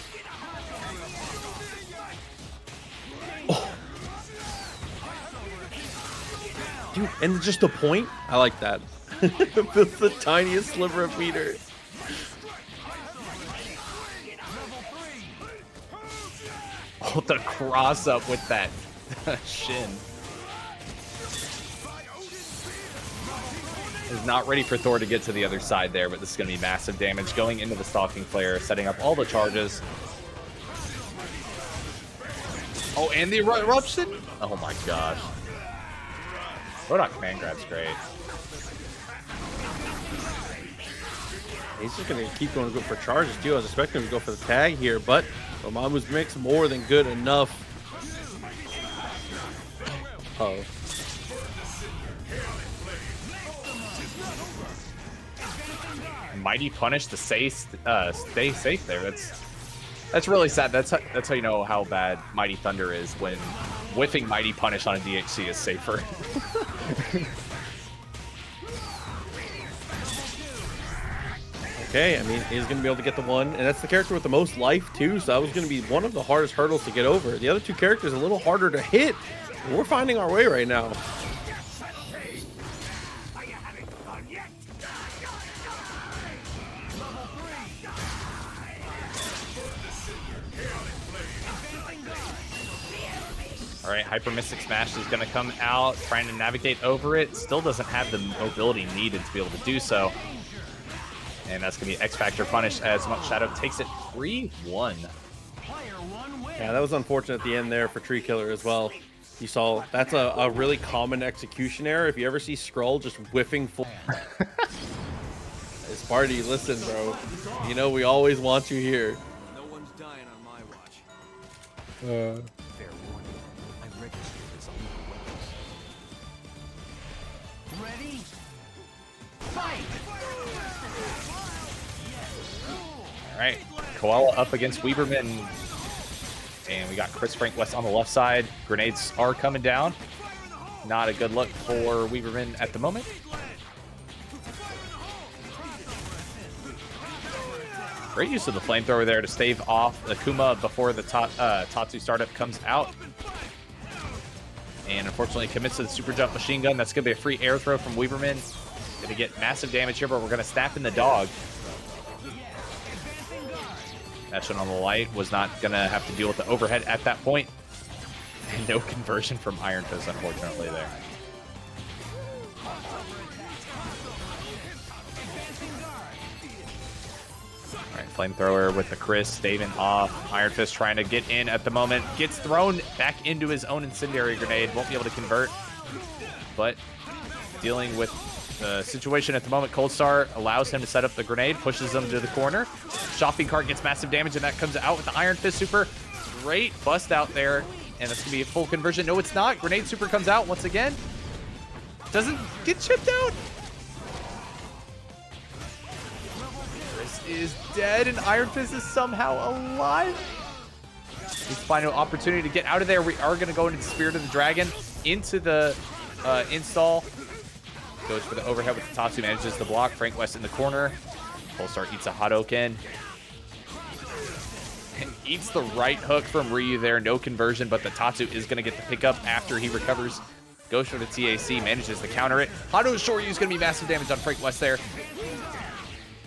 And just a point? I like that. The tiniest sliver of meter. Oh, the cross up with that shin. Is not ready for Thor to get to the other side there, but this is going to be massive damage going into the Stalking Flare, setting up all the charges. Oh, and the eruption? Oh my gosh. Roadhog command grab's great. He's just going to keep going to go for charges too. I was expecting him to go for the tag here, but Dormammu's mix more than good enough. Oh. Mighty punish to stay safe there. That's really sad. That's how you know how bad Mighty Thunder is, when whiffing Mighty Punish on a DHC is safer. Okay, I mean, he's going to be able to get the one, and that's the character with the most life too, so that was going to be one of the hardest hurdles to get over. The other two characters a little harder to hit. We're finding our way right now. All right, Hyper Mystic Smash is going to come out, trying to navigate over it. Still doesn't have the mobility needed to be able to do so. And that's going to be X Factor punish as Monk Shadow takes it 3-1. Yeah, that was unfortunate at the end there for TreeKilla as well. You saw that's a really common execution error. If you ever see Skrull just whiffing full. It's party, listen, bro. You know we always want you here. No one's dying on my watch. Fair warning. I registered this on the weapons. Ready? Fight! All right, Khoala up against Weeberman. And we got Chris Frank West on the left side. Grenades are coming down. Not a good look for Weeberman at the moment. Great use of the flamethrower there to stave off Akuma before the Tatsu startup comes out. And unfortunately commits to the super jump machine gun. That's going to be a free air throw from Weeberman. Going to get massive damage here, but we're going to snap in the dog. That shot on the light was not going to have to deal with the overhead at that point. And no conversion from Iron Fist, unfortunately, there. All right, Flamethrower with the Chris, staving off. Iron Fist trying to get in at the moment. Gets thrown back into his own Incendiary Grenade. Won't be able to convert. But dealing with the situation at the moment, Cold Star allows him to set up the grenade, pushes him to the corner. Shopping Cart gets massive damage, and that comes out with the Iron Fist Super. Great bust out there, and that's going to be a full conversion. No, it's not. Grenade Super comes out once again. Doesn't get chipped out. Chris is dead, and Iron Fist is somehow alive. His final opportunity to get out of there. We are going to go into the Spirit of the Dragon, into the install. Goes for the overhead with the Tatsu, manages the block. Frank West in the corner. Polestar eats a Hawktouken. And eats the right hook from Ryu there. No conversion, but the Tatsu is going to get the pickup after he recovers. Goes for the TAC, manages to counter it. Hado Shoryu is going to be massive damage on Frank West there.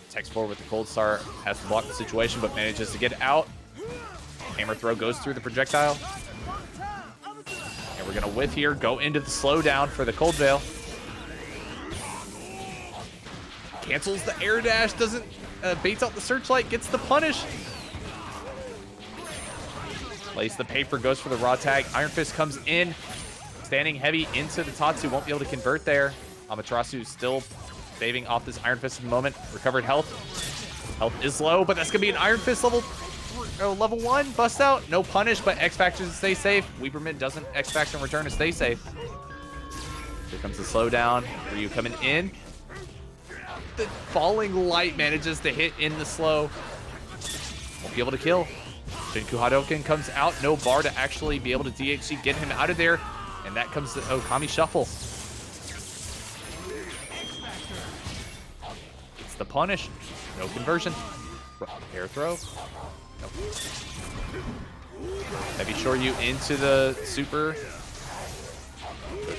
Text forward with the Cold Star. Has to block the situation, but manages to get out. Hammer throw goes through the projectile. And we're going to whiff here. Go into the slowdown for the Cold Veil. Cancels the air dash, doesn't baits out the searchlight, gets the punish. Plays the paper, goes for the raw tag. Iron Fist comes in, standing heavy into the Tatsu, won't be able to convert there. Amaterasu still staving off this Iron Fist at the moment. Recovered health. Health is low, but that's gonna be an Iron Fist level 1 bust out. No punish, but X Factor to stay safe. Weeberman doesn't X Factor in return to stay safe. Here comes the slowdown. Ryu coming in. The falling light manages to hit in the slow. Won't be able to kill. Hsien-Ko Hadouken comes out. No bar to actually be able to DHC, get him out of there. And that comes the Okami Shuffle. It's the punish. No conversion. Air throw. Nope. Heavy Shoryu into the super.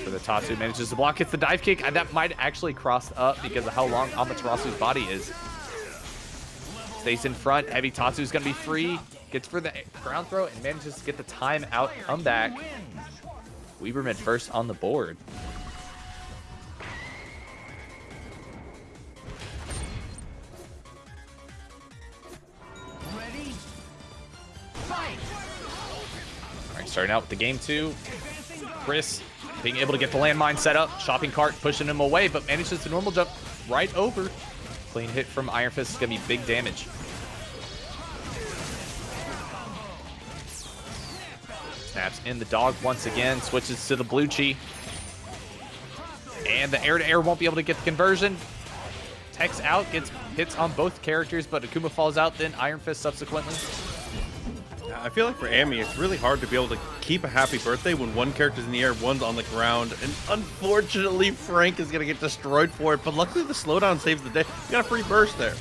for the Tatsu. Manages to block, hits the dive kick. And that might actually cross up because of how long Amaterasu's body is. Stays in front. Heavy Tatsu's going to be free. Gets for the ground throw and manages to get the time out comeback. Weeberman first on the board. Ready? Fight! All right, starting out with the game 2. Chris being able to get the landmine set up. Shopping cart pushing him away, but manages to normal jump right over. Clean hit from Iron Fist is going to be big damage. Snaps in the dog once again. Switches to the blue chi. And the air-to-air won't be able to get the conversion. Tech's out, gets hits on both characters, but Akuma falls out, then Iron Fist subsequently. I feel like for Amy, it's really hard to be able to keep a happy birthday when one character's in the air, one's on the ground, and unfortunately, Frank is going to get destroyed for it, but luckily the slowdown saves the day. You got a free burst there.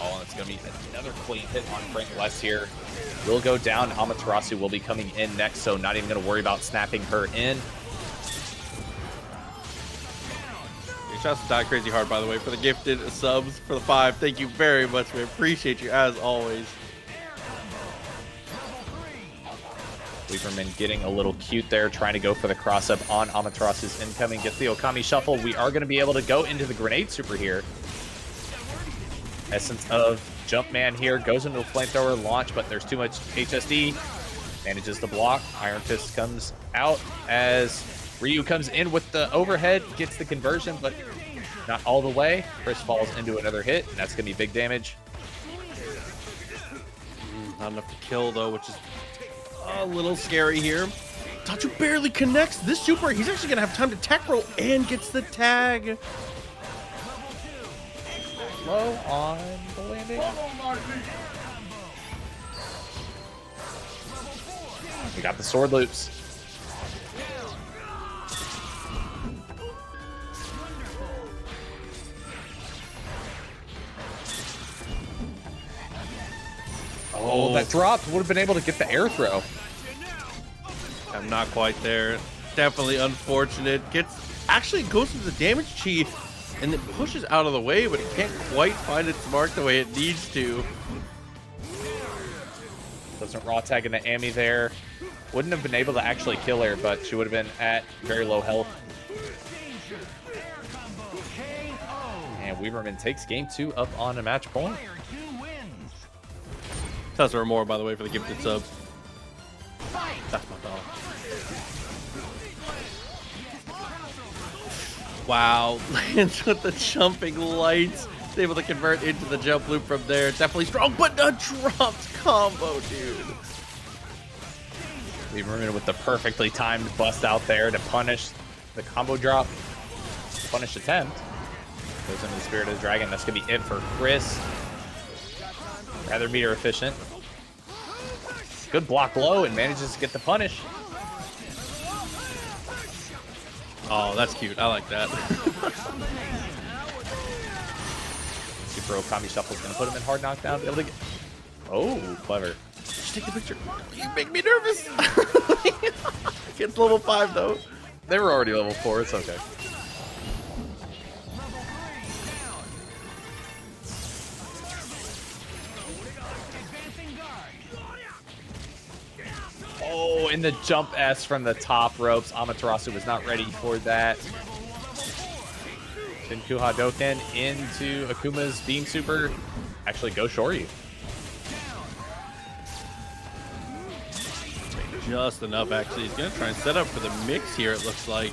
Oh, it's going to be another clean hit on Frank West here. Will go down. Amaterasu will be coming in next, so not even going to worry about snapping her in. Shouts to Die Crazy Hard, by the way, for the gifted subs for the 5. Thank you very much. We appreciate you as always. Weeberman getting a little cute there, trying to go for the cross-up on Amaterasu's incoming. Gets the Okami shuffle. We are going to be able to go into the grenade super here. Essence of Jumpman here. Goes into a flamethrower launch, but there's too much HSD. Manages to block. Iron Fist comes out as Ryu comes in with the overhead. Gets the conversion, but not all the way. Chris falls into another hit, and that's going to be big damage. Not enough to kill, though, which is a little scary here. Tatsu barely connects. This super, he's actually going to have time to tech roll and gets the tag. Low on the landing. We got the sword loops. Oh, that dropped. Would have been able to get the air throw. I'm not quite there. Definitely unfortunate. Actually goes to the damage chi and then pushes out of the way, but it can't quite find its mark the way it needs to. Doesn't raw tag into Amy there. Wouldn't have been able to actually kill her, but she would have been at very low health. And Weeberman takes game 2 up on a match point. That's Romora, by the way, for the gifted sub. That's my dog. Wow, lands with the jumping lights. He's able to convert into the jump loop from there. Definitely strong, but a dropped combo, dude. Weeberman with the perfectly timed bust out there to punish the combo drop. Punish attempt. Goes into the Spirit of the Dragon. That's going to be it for Chris. Rather meter efficient. Good block low and manages to get the punish. Oh, that's cute. I like that. Super Okami Shuffle is going to put him in hard knockdown. Be able to get... Oh, clever. Just take the picture. You make me nervous. It's level 5, though. They were already level 4. It's okay. Oh, in the jump S from the top ropes. Amaterasu was not ready for that. Hsien-Ko Hadouken into Akuma's Beam Super. Actually, go Shoryu. Just enough, actually. He's going to try and set up for the mix here, it looks like.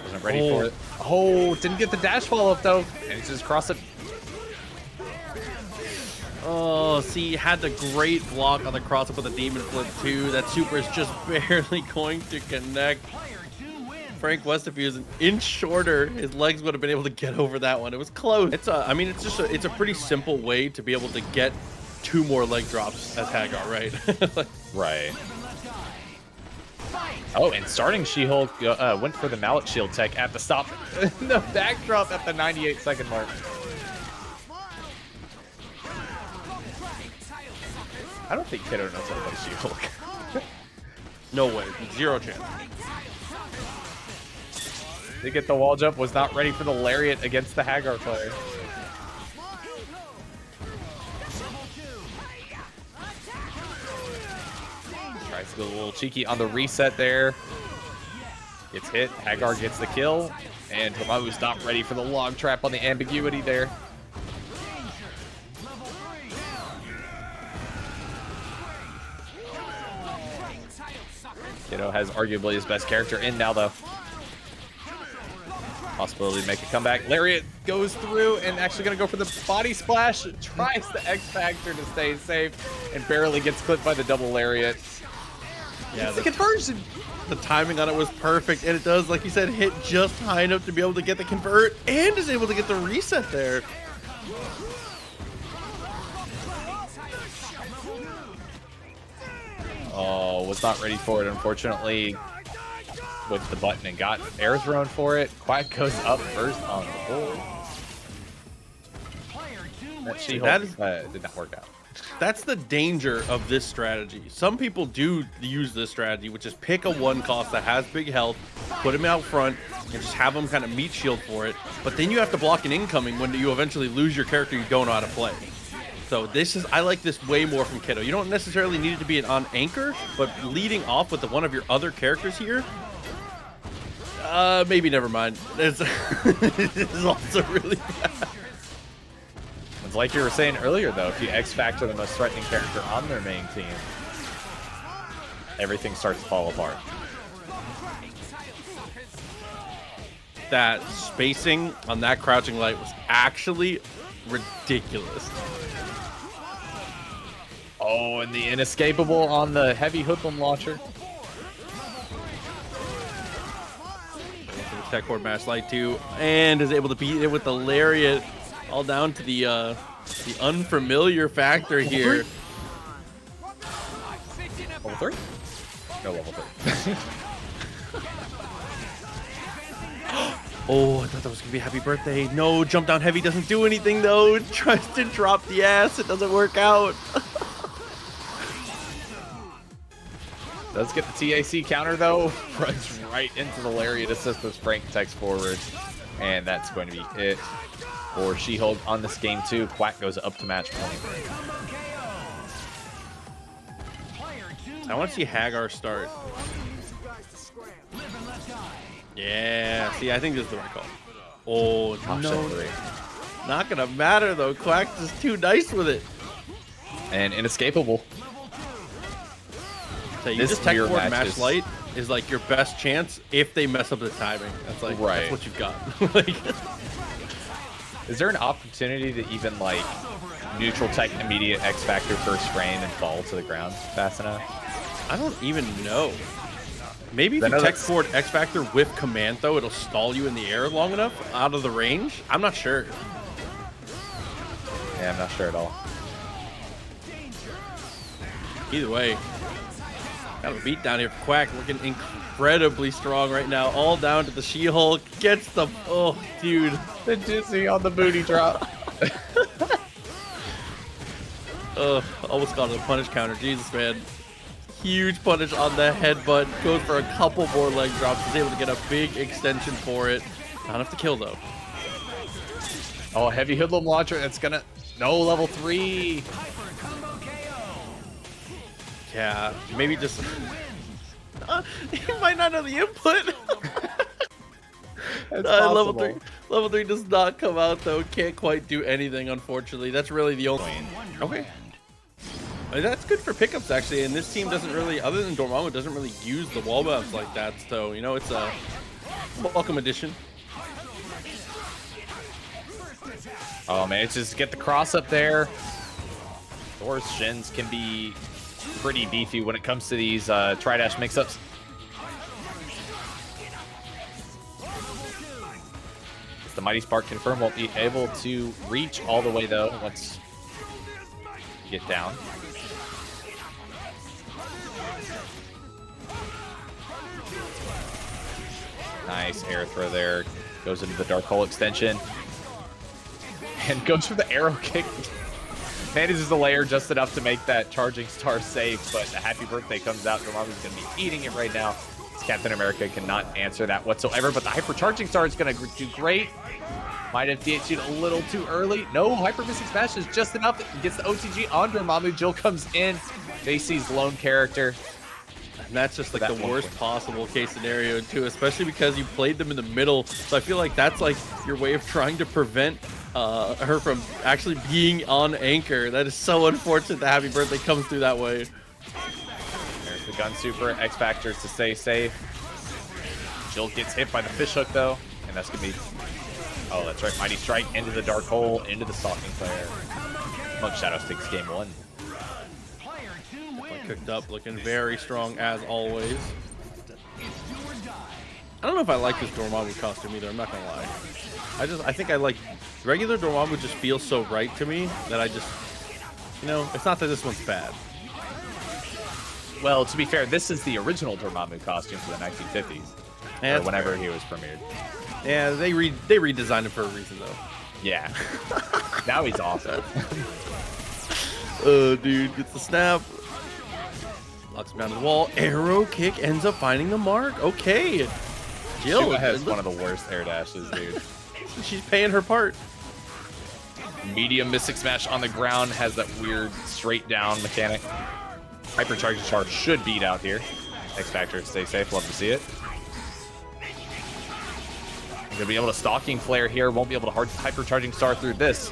Wasn't ready for it. Oh, didn't get the dash follow-up, though. And he just crossed it. Oh, see, had the great block on the cross-up with the Demon Flip, too. That super is just barely going to connect. Frank West, if he was an inch shorter, his legs would have been able to get over that one. It was close. I mean, it's a pretty simple way to be able to get 2 more leg drops as Haggar, right? Right. Oh, and starting She-Hulk went for the Mallet Shield tech at the stop. The backdrop at the 98-second mark. I don't think Kiddo knows how to play She-Hulk. No way. 0 chance. To get the wall jump, was not ready for the lariat against the Haggar player. Tries to go a little cheeky on the reset there. Gets hit. Haggar gets the kill. And Dormammu's not ready for the log trap on the ambiguity there. Xeno has arguably his best character in now, though. Possibility to make a comeback. Lariat goes through and actually going to go for the body splash. Tries the X Factor to stay safe and barely gets clipped by the double Lariat. Yeah, the conversion. The timing on it was perfect, and it does, like you said, hit just high enough to be able to get the convert and is able to get the reset there. Oh, was not ready for it, unfortunately. With the button and got air thrown for it. Quack goes up first on the board. That did not work out. That's the danger of this strategy. Some people do use this strategy, which is pick a 1 cost that has big health, put him out front, and just have him kind of meat shield for it. But then you have to block an incoming when you eventually lose your character you don't know how to play. So I like this way more from Kiddo. You don't necessarily need it to be on anchor, but leading off with one of your other characters here, maybe never mind. It's also really bad. It's like you were saying earlier, though, if you X-Factor the most threatening character on their main team, everything starts to fall apart. That spacing on that crouching light was actually ridiculous. Oh, and the inescapable on the heavy hoodlum launcher. Tech board mash light too, and is able to beat it with the lariat, all down to the unfamiliar factor here. Level 3? No, level 3. Oh, I thought that was gonna be a happy birthday. No, jump down heavy doesn't do anything though. It tries to drop the ass. It doesn't work out. Does get the TAC counter though. Runs right into the lariat assist as Frank takes forward. And that's going to be it for She-Hulk on this game too. Quack goes up to match point. I want to see Haggar start. Yeah, see, I think this is the right call. Oh, no. Not gonna matter though. Quack's just too nice with it. And inescapable. So you just tech forward match light is like your best chance if they mess up the timing. That's like that's what you've got. Like, is there an opportunity to even like neutral tech immediate X Factor first frame and fall to the ground fast enough? I don't even know. Maybe if you tech forward X Factor with command though, it'll stall you in the air long enough out of the range. I'm not sure. Yeah, I'm not sure at all. Either way, got a beat down here for Quack, looking incredibly strong right now. All down to the She-Hulk. Gets the oh, dude, the dizzy on the booty drop. Almost got a punish counter. Jesus, man. Huge punish on the headbutt. Goes for a couple more leg drops. Is able to get a big extension for it. Not enough to kill though. Oh, heavy hoodlum launcher. That's gonna level 3. Yeah, maybe just. You might not know the input. Level 3 does not come out though. Can't quite do anything, unfortunately. That's really the only. Okay. That's good for pickups actually, and this team doesn't really, other than Dormammu, doesn't really use the wall buffs like that. So you know, it's a welcome addition. Oh man, it's just get the cross up there. Thor's shins can be pretty beefy when it comes to these tri-dash mix-ups. The Mighty Spark confirmed won't be able to reach all the way though once you get down. Nice air throw there. Goes into the Dark Hole extension. And goes for the arrow kick. Manages the layer just enough to make that charging star safe, but the happy birthday comes out. Dormammu's going to be eating it right now. Captain America cannot answer that whatsoever, but the hypercharging star is going to do great. Might have DH'd a little too early. No, hyper missing smash is just enough. Gets the OTG on Dormammu. Jill comes in. Facey's lone character. And that's just like the worst possible case scenario too, especially because you played them in the middle. So I feel like that's like your way of trying to prevent her from actually being on anchor. That is so unfortunate that happy birthday comes through that way. There's the gun super. X Factor to stay safe. Jill gets hit by the fishhook though, and that's gonna be, oh that's right, Mighty Strike into the dark hole, into the stalking player. Monk Shadows takes game 1. Definitely cooked up, looking very strong as always. I don't know if I like this Dormammu costume either, I'm not gonna lie. I think I like regular Dormammu, just feels so right to me that I just, you know, it's not that this one's bad. Well, to be fair, this is the original Dormammu costume for the 1950s. Yeah, or whenever he was premiered. Yeah, they redesigned it for a reason though. Yeah. Now he's awesome. Oh, dude, gets the snap. Locks him down to the wall. Arrow kick ends up finding the mark. Okay. Jill Shuma has one of the worst air dashes, dude. She's paying her part. Medium Mystic Smash on the ground has that weird straight down mechanic. Hypercharging charge should beat out here. X Factor, stay safe. Love to see it. Gonna be able to stalking flare here. Won't be able to hard hypercharging star through this.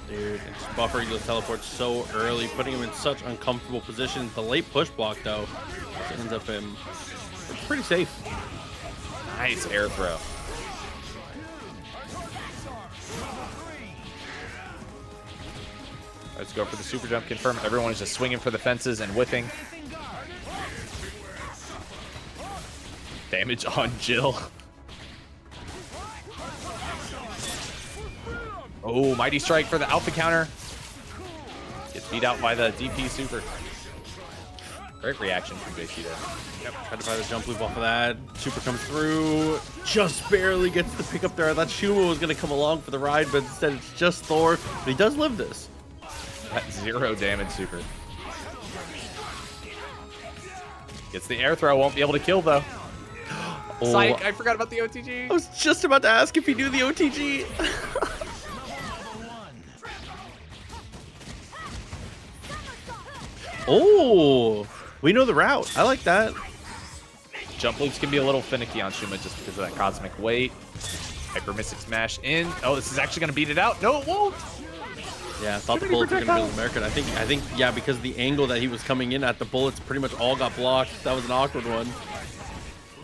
Dude, it's buffering those teleports so early, putting him in such uncomfortable positions. The late push block though ends up him pretty safe. Nice air throw. Let's go for the super jump confirm. Everyone is just swinging for the fences and whipping. Damage on Jill. Oh, Mighty Strike for the alpha counter. Gets beat out by the DP super. Great reaction from Jasonkido. Yep, tried to buy the jump loop off of that. Super comes through. Just barely gets the pick up there. I thought Shuma was going to come along for the ride, but instead it's just Thor. But he does live this. That 0 damage super. Gets the air throw. Won't be able to kill though. Oh. Psych, I forgot about the OTG. I was just about to ask if he knew the OTG. Oh, we know the route. I like that. Jump loops can be a little finicky on Shuma just because of that cosmic weight. Hyper Mystic Smash in. Oh, this is actually going to beat it out. No, it won't. Yeah, I thought the bullets were going to be American. I think, yeah, because the angle that he was coming in at, the bullets pretty much all got blocked. That was an awkward one.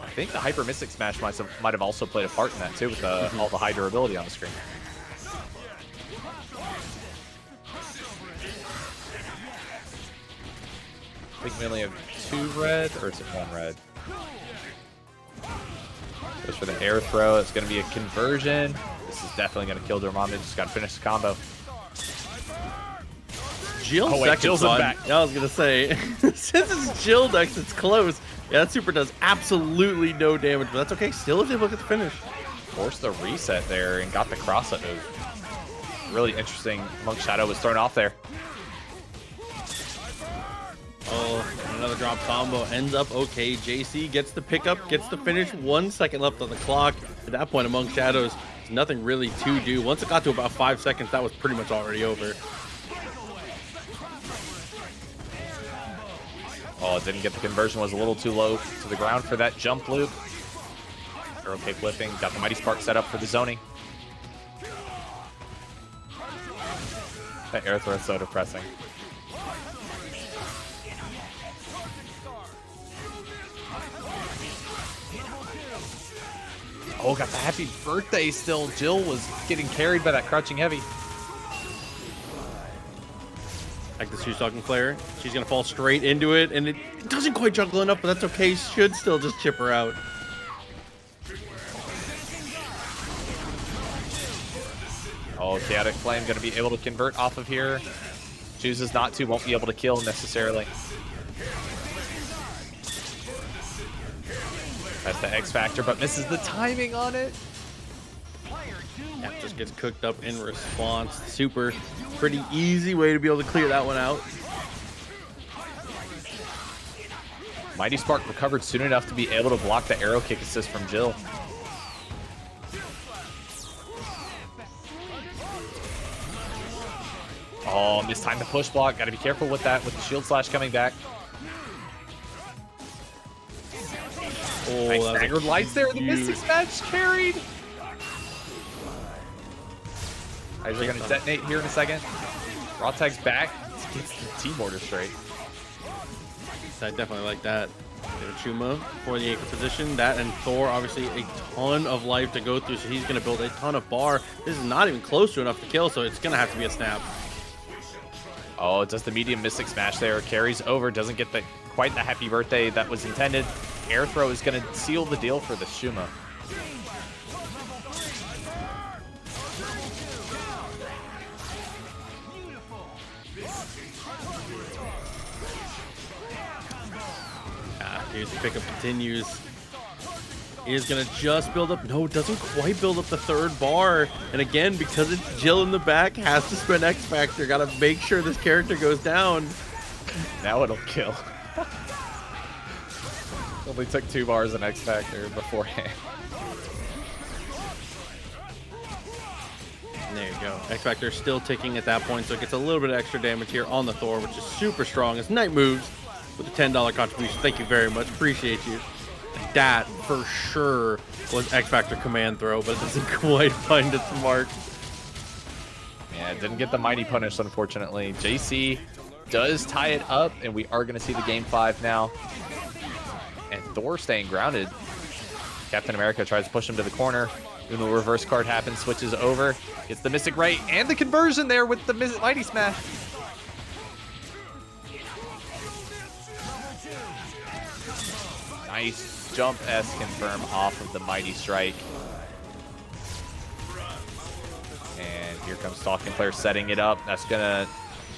I think the Hyper Mystic Smash might have also played a part in that too, with all the high durability on the screen. I think we only have 2 red, or is it 1 red? Goes for the air throw. It's going to be a conversion. This is definitely going to kill Dormammu. Just got to finish the combo. Jill, oh wait, Jill's back. Yeah, I was going to say, since it's Jill next, it's close. Yeah, that super does absolutely no damage, but that's okay. Still is able to get the finish. Forced the reset there and got the cross-up move. Really interesting. Monk Shadow was thrown off there. Oh, another drop combo ends up okay. JC gets the pickup, gets the finish. 1 second left on the clock. At that point, among Shadows, there's nothing really to do. Once it got to about 5 seconds, that was pretty much already over. Oh, it didn't get the conversion. Was a little too low to the ground for that jump loop. Arrow kick whipping. Got the Mighty Spark set up for the zoning. That air throw is so depressing. Oh, got the happy birthday still. Jill was getting carried by that crouching heavy. Like the shoe-stalking flare. She's going to fall straight into it, and it doesn't quite juggle enough, but that's okay. Should still just chip her out. Oh, Chaotic Flame going to be able to convert off of here. Chooses not to, won't be able to kill necessarily. That's the X Factor, but misses the timing on it. That just gets cooked up in response. Super, pretty easy way to be able to clear that one out. Mighty Spark recovered soon enough to be able to block the arrow kick assist from Jill. Oh, mistimed the push block. Got to be careful with that, with the shield slash coming back. Oh, nice staggered lights there. The Mystic Smash carried. Guys are going to detonate here in a second. Raw tag's back. Gets the T-Mortar straight. I definitely like that. Shuma for the anchor position. That and Thor, obviously a ton of life to go through, so he's going to build a ton of bar. This is not even close to enough to kill, so it's going to have to be a snap. Oh, it does the medium Mystic Smash there. Carries over, doesn't get quite the happy birthday that was intended. Air throw is going to seal the deal for the Shuma. Here's the pickup continues. Is gonna just build up. No, doesn't quite build up the third bar. And again, because it's Jill in the back, has to spend X Factor. Gotta make sure this character goes down. Now it'll kill. Only took 2 bars in X Factor beforehand. And there you go. X Factor still ticking at that point, so it gets a little bit of extra damage here on the Thor, which is super strong as Knight moves with a $10 contribution. Thank you very much. Appreciate you. That for sure was X Factor command throw, but it doesn't quite find its mark. Yeah, it didn't get the mighty punish, unfortunately. JC does tie it up, and we are going to see the game 5 now. And Thor staying grounded. Captain America tries to push him to the corner. Even though the reverse card happens, switches over. Gets the Mystic Right and the conversion there with the Mighty Smash. Nice jump S confirm off of the Mighty Strike. And here comes Stalking Player setting it up. That's gonna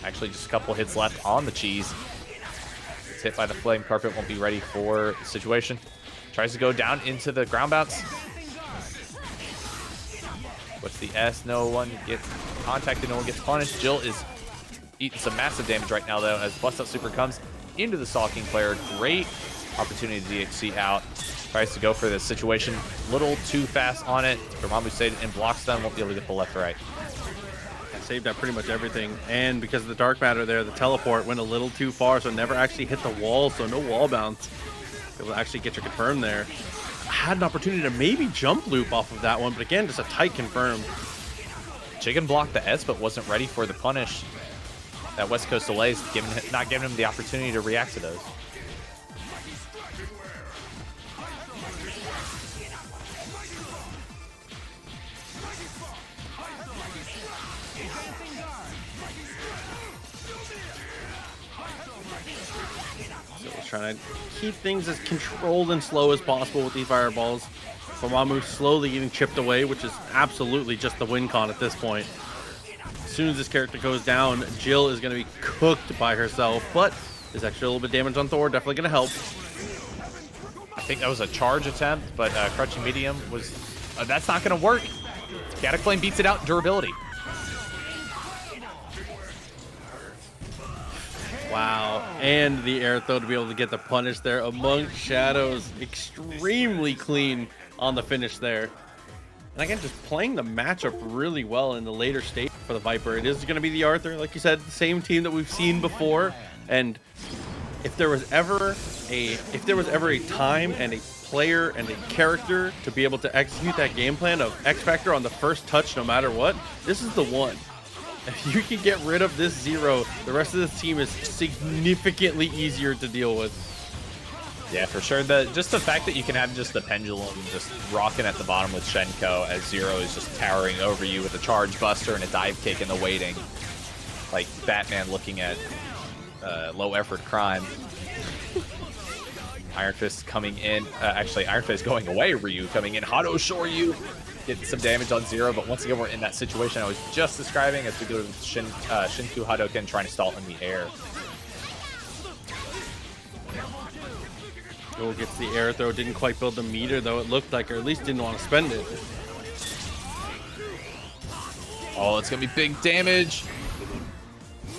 actually just a couple hits left on the cheese. It's hit by the Flame Carpet, won't be ready for the situation. Tries to go down into the ground bounce. What's the S? No one gets contacted, no one gets punished. Jill is eating some massive damage right now though as Bust Up Super comes into the Stalking Player. Great opportunity to DHC out. Tries to go for this situation. Little too fast on it. Dormammu stayed and blocks them. Won't be able to get the left or right. I saved out pretty much everything. And because of the dark matter there, the teleport went a little too far, so never actually hit the wall, so no wall bounce. It will actually get your confirm there. I had an opportunity to maybe jump loop off of that one, but again, just a tight confirm. Chicken blocked the S, but wasn't ready for the punish. That West Coast delays, not giving him the opportunity to react to those. Trying to keep things as controlled and slow as possible with these fireballs. Dormammu slowly getting chipped away, which is absolutely just the win con at this point. As soon as this character goes down, Jill is going to be cooked by herself, but there's actually a little bit of damage on Thor, definitely going to help. I think that was a charge attempt, but crouching medium was... that's not going to work. Cataclysm beats it out in durability. Wow, and the air throw to be able to get the punish there among shadows. Extremely clean on the finish there. And again, just playing the matchup really well in the later stage for the Viper. It is going to be the Arthur, like you said, the same team that we've seen before. And if there was ever a time and a player and a character to be able to execute that game plan of X Factor on the first touch no matter what, this is the one. If you can get rid of this zero, the rest of this team is significantly easier to deal with. Yeah, for sure. Just the fact that you can have just the pendulum just rocking at the bottom with Hsien-Ko as Zero is just towering over you with a charge buster and a dive kick in the waiting. Like Batman looking at low effort crime. Iron Fist coming in. Actually, Iron Fist going away. Ryu coming in. Hado Shoryu getting some damage on Zero, but once again, we're in that situation I was just describing as we go to Shinku Hadouken trying to stall in the air. Joel gets the air throw. Didn't quite build the meter, though it looked like, or at least didn't want to spend it. Oh, it's gonna be big damage.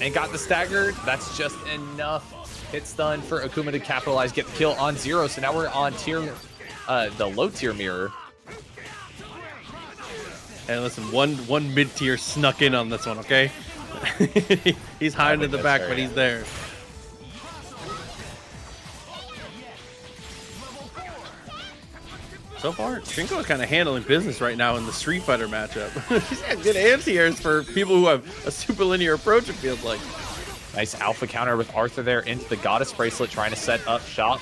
And got the stagger. That's just enough hit stun for Akuma to capitalize, get the kill on Zero. So now we're on the low tier mirror. And listen, one mid tier snuck in on this one, okay? He's hiding in the back, but he's there. So far, Hsien-Ko is kind of handling business right now in the Street Fighter matchup. He's got good anti-airs for people who have a super linear approach, it feels like. Nice alpha counter with Arthur there into the Goddess Bracelet, trying to set up shop.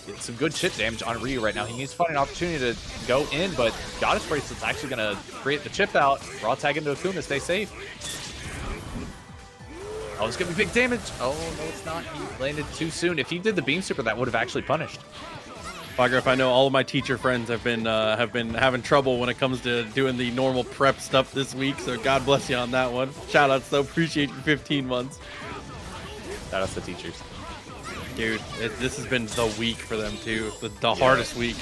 Get some good chip damage on Ryu right now. He needs to find an opportunity to go in, but Goddess Bracelet's actually going to create the chip out. Raw tag into Akuma, stay safe. Oh, it's going to be big damage. Oh, no, it's not. He landed too soon. If he did the beam super, that would have actually punished. Haggar, if I know all of my teacher friends have been having trouble when it comes to doing the normal prep stuff this week, so God bless you on that one. Shout outs though, appreciate your 15 months. Shout outs to teachers. Dude, this has been the week for them too, the hardest week.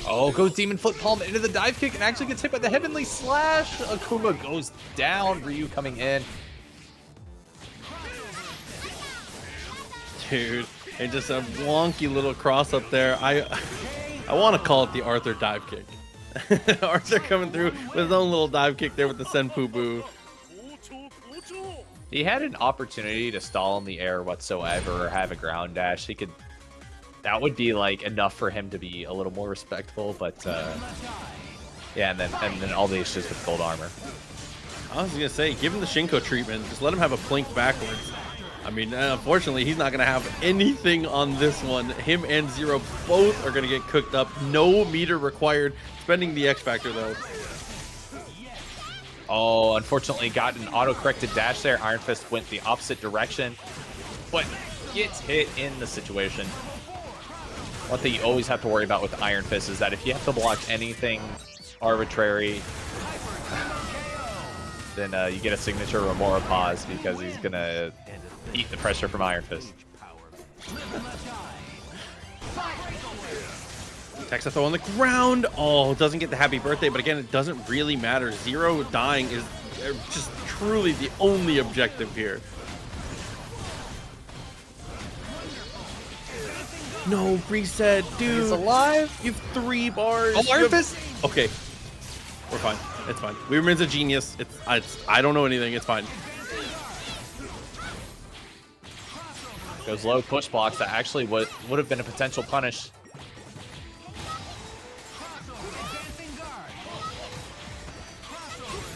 Oh, goes Demon Foot Palm into the dive kick and actually gets hit by the Heavenly Slash. Akuma goes down, Ryu coming in. Dude, and just a wonky little cross up there. I want to call it the Arthur dive kick. Arthur coming through with his own little dive kick there with the Senpu Boo. He had an opportunity to stall in the air whatsoever or have a ground dash. He could. That would be like enough for him to be a little more respectful, but yeah, and then all the issues with gold armor. I was gonna say, give him the Hsien-Ko treatment. Just let him have a plink backwards. I mean, unfortunately, he's not going to have anything on this one. Him and Zero both are going to get cooked up. No meter required. Spending the X Factor, though. Oh, unfortunately, got an auto-corrected dash there. Iron Fist went the opposite direction, but gets hit in the situation. One thing you always have to worry about with Iron Fist is that if you have to block anything arbitrary, then you get a signature Romora pause because he's going to eat the pressure from Iron Fist. Texa throw on the ground. Oh, doesn't get the happy birthday, but again, it doesn't really matter. Zero dying is just truly the only objective here. No, reset, dude. He's alive. You have 3 bars. Oh, Iron Fist. Okay, we're fine. It's fine. Weeberman's a genius. I don't know anything. It's fine. Goes low push blocks. That actually would have been a potential punish.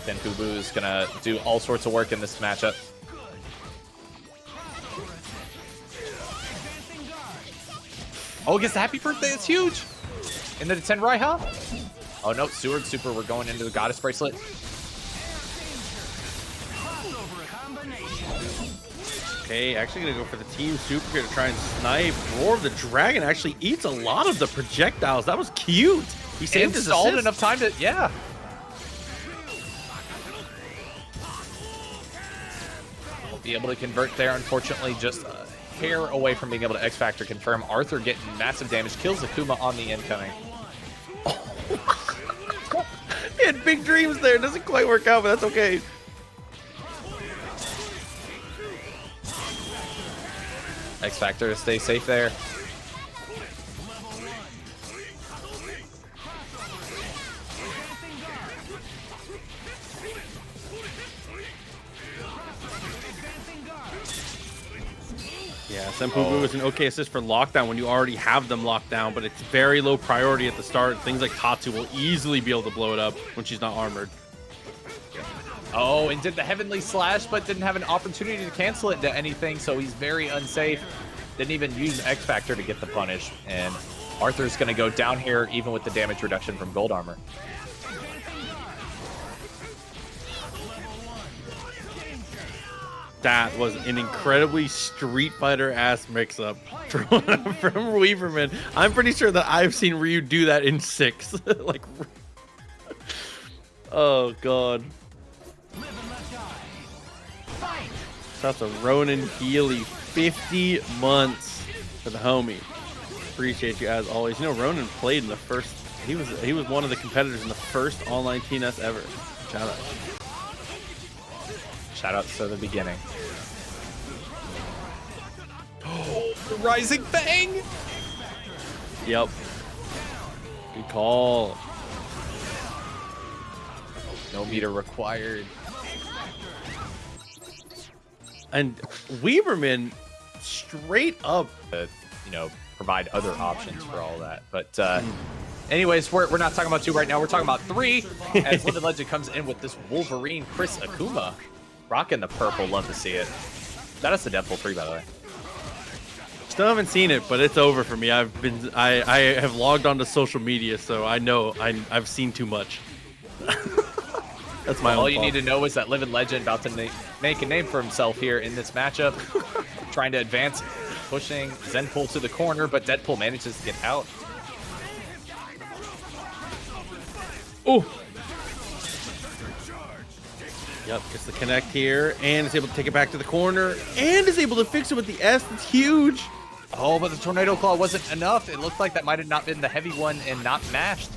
Then Fubu is gonna do all sorts of work in this matchup. Oh, gets the happy birthday. It's huge. Into the 10 Raiha. Oh no, Seward Super. We're going into the Goddess Bracelet. Okay, actually gonna go for the Team Super here to try and snipe. Roar of the Dragon actually eats a lot of the projectiles. That was cute. He saved his stalled assist. enough time to, yeah. Won't be able to convert there, unfortunately. Just a hair away from being able to X Factor confirm. Arthur getting massive damage, kills Akuma on the incoming. He had big dreams there. Doesn't quite work out, but that's okay. X Factor to stay safe there. Yeah, Senpu Boo is an okay assist for lockdown when you already have them locked down, but it's very low priority at the start. Things like Tatsu will easily be able to blow it up when she's not armored. Oh, and did the Heavenly Slash, but didn't have an opportunity to cancel it into anything, so he's very unsafe. Didn't even use X Factor to get the punish, and Arthur's going to go down here even with the damage reduction from gold armor. That was an incredibly Street Fighter-ass mix-up from Weeberman. I'm pretty sure that I've seen Ryu do that in 6. Like, oh, God. That's a Ronin Healy, 50 months for the homie. Appreciate you as always. You know, Ronan played in the first. He was one of the competitors in the first online TNS ever. Shout out. Shout out to the beginning. Oh, the Rising Fang! Yep. Good call. No meter required. And Weeberman straight up, You know, provide other options for all that. But anyways, we're not talking about 2 right now. We're talking about 3 as Living Legend comes in with this Wolverine Chris Akuma. Rocking the purple. Love to see it. That is the Deadpool 3, by the way. still haven't seen it, but it's over for me. I have logged onto social media, so I know I've seen too much. That's my All own you fault. need to know is that Living Legend about to make a name for himself here in this matchup. Trying to advance, pushing Zenpool to the corner, but Deadpool manages to get out. Oh! Yep, gets the connect here, and is able to take it back to the corner, and is able to fix it with the S. That's huge. Oh, but the Tornado Claw wasn't enough. It looked like that might have not been the heavy one and not mashed.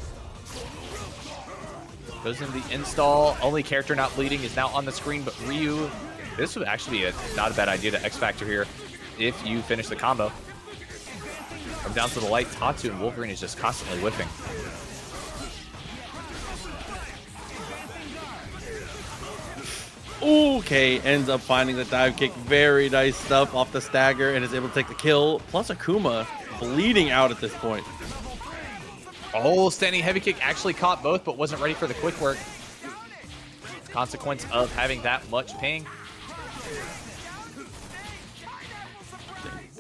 Goes into the install. Only character not bleeding is now on the screen, but Ryu. This would actually be not a bad idea to X Factor here if you finish the combo. Come down to the light. Tatsu and Wolverine is just constantly whiffing. Okay, ends up finding the dive kick. Very nice stuff off the stagger, and is able to take the kill. Plus Akuma bleeding out at this point. Oh, standing heavy kick actually caught both, but wasn't ready for the quick work. Consequence of having that much ping.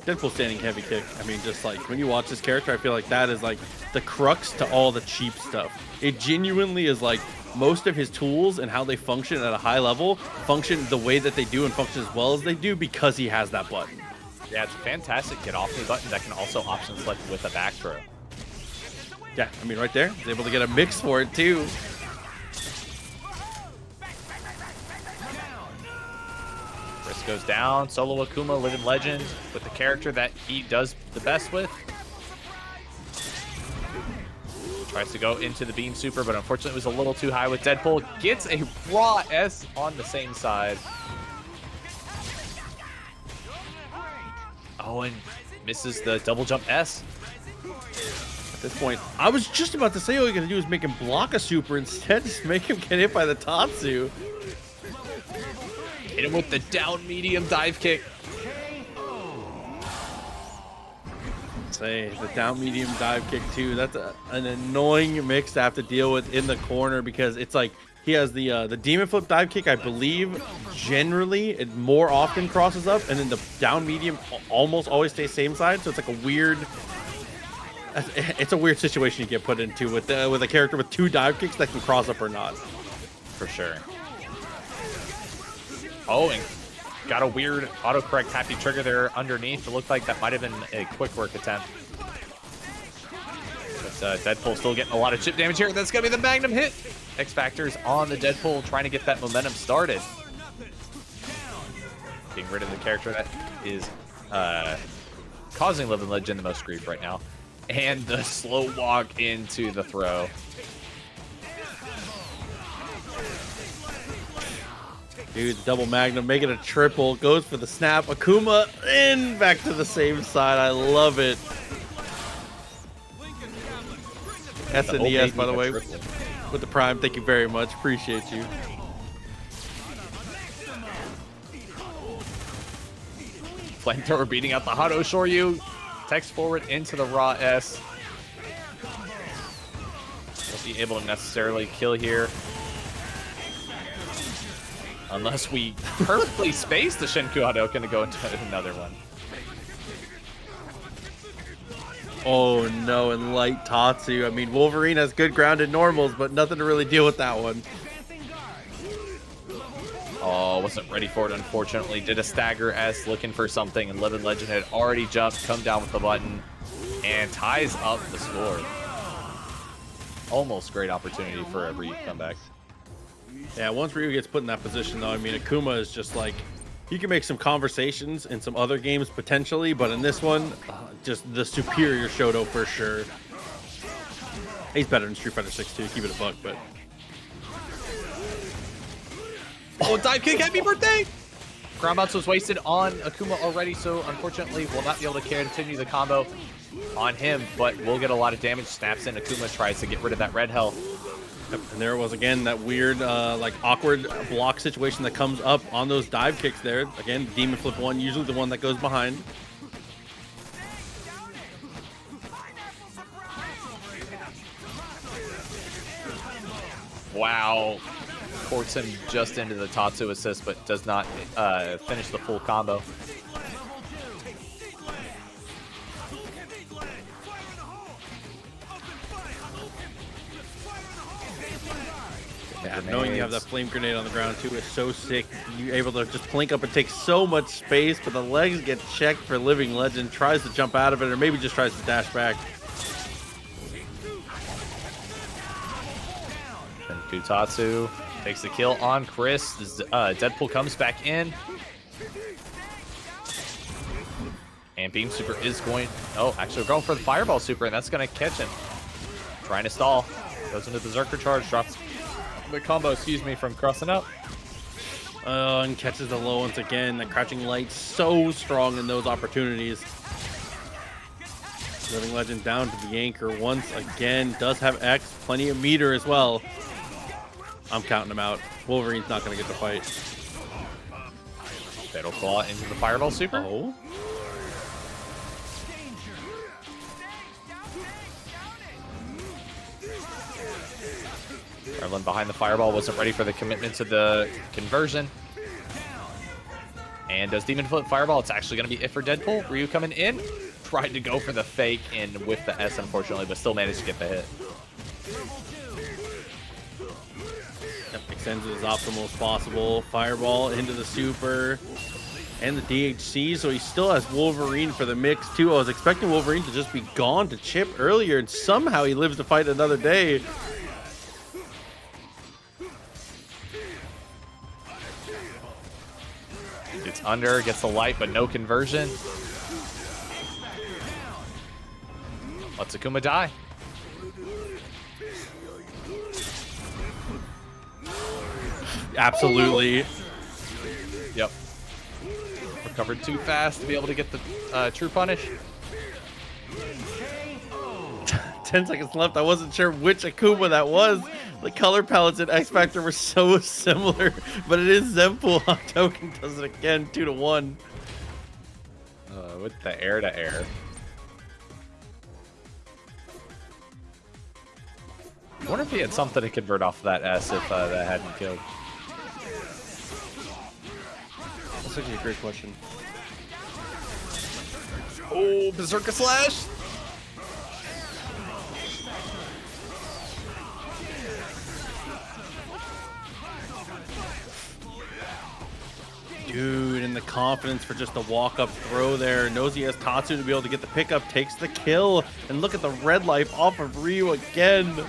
Deadpool standing heavy kick. I mean, just like when you watch this character, I feel like that is like the crux to all the cheap stuff. It genuinely is like most of his tools and how they function at a high level function the way that they do and function as well as they do because he has that button. Yeah, it's a fantastic get off me button that can also option select with a back throw. Yeah, I mean, right there, he's able to get a mix for it too. Chris goes down. Solo Akuma, Living Legend, with the character that he does the best with. Tries to go into the Beam Super, but unfortunately it was a little too high with Deadpool. Gets a raw S on the same side. Oh, and misses the double jump S. At this point, I was just about to say all you're going to do is make him block a super. Instead, just make him get hit by the Tatsu. Hit him with the down medium dive kick. Say the down medium dive kick too. That's an annoying mix to have to deal with in the corner because it's like he has the demon flip dive kick. I believe generally it more often crosses up, and then the down medium almost always stays same side. So it's like a weird. It's a weird situation you get put into with a character with 2 dive kicks that can cross up or not. For sure. Oh, and got a weird autocorrect happy trigger there underneath. It looked like that might have been a quick work attempt. But Deadpool still getting a lot of chip damage here. That's going to be the Magnum hit. X Factor's on the Deadpool trying to get that momentum started. Getting rid of the character that is causing Living Legend the most grief right now. And the slow walk into the throw. Dude, double magnum, make it a triple, goes for the snap. Akuma in, back to the same side. I love it. SNES, by the way, with the Prime. Thank you very much. Appreciate you. Flamethrower beating out the Hado Shoryu. Text forward into the raw S. Won't be able to necessarily kill here. Unless we perfectly space the Hsien-Ko Hadouken to go into another one. Oh no, and light Tatsu. I mean, Wolverine has good grounded normals, but nothing to really deal with that one. Oh, wasn't ready for it, unfortunately. Did a stagger S looking for something, and Living Legend had already jumped, come down with the button, and ties up the score. Almost great opportunity for a Ryu comeback. Yeah, once Ryu gets put in that position, though, I mean, Akuma is just like He can make some conversations in some other games potentially, but in this one, just the superior Shoto for sure. He's better than Street Fighter 6 too, keep it a buck, but... Oh, dive kick, happy birthday! Ground bounce was wasted on Akuma already, so unfortunately will not be able to continue the combo on him, but will get a lot of damage. Snaps in, Akuma tries to get rid of that red health. Yep. And there was again that weird, like awkward block situation that comes up on those dive kicks there. Again, Demon Flip 1, usually the one that goes behind. Wow. Courts him just into the Tatsu assist, but does not finish the full combo. Yeah, knowing you have that flame grenade on the ground too is so sick. You're able to just plink up and take so much space, but the legs get checked for Living Legend. Tries to jump out of it, or maybe just tries to dash back. And Kutatsu takes the kill on Chris. Deadpool comes back in. And Beam Super is going... Oh, actually we're going for the Fireball Super, and that's going to catch him. Trying to stall. Goes into the Berserker Charge, drops the combo, excuse me, from crossing up. And catches the low once again. The Crouching Light so strong in those opportunities. Living Legend down to the anchor once again. Does have X, plenty of meter as well. I'm counting him out. Wolverine's not going to get the fight. Fatal Claw into the Fireball Super. Oh. Revlin behind the Fireball, wasn't ready for the commitment to the conversion. And does Demon Flip Fireball. It's actually going to be it for Deadpool. Ryu coming in. Tried to go for the fake and with the S, unfortunately, but still managed to get the hit. Yep, extends it as optimal as possible. Fireball into the Super and the DHC, so he still has Wolverine for the mix too. I was expecting Wolverine to just be gone to Chip earlier, and somehow he lives to fight another day. It's under, gets the light, but no conversion. Lets Akuma die. Absolutely. Yep. Recovered too fast to be able to get the true punish. 10 seconds left. I wasn't sure which Akuma that was. The color palettes in X Factor were so similar, but it is Zenpool. Hawktouken does it again, 2-1. With the air to air. I wonder if he had something to convert off of that S if that hadn't killed. That's actually a great question. Oh, Berserker Slash! Dude, and the confidence for just the walk-up throw there. Knows he has Tatsu to be able to get the pickup, takes the kill. And look at the red life off of Ryu again.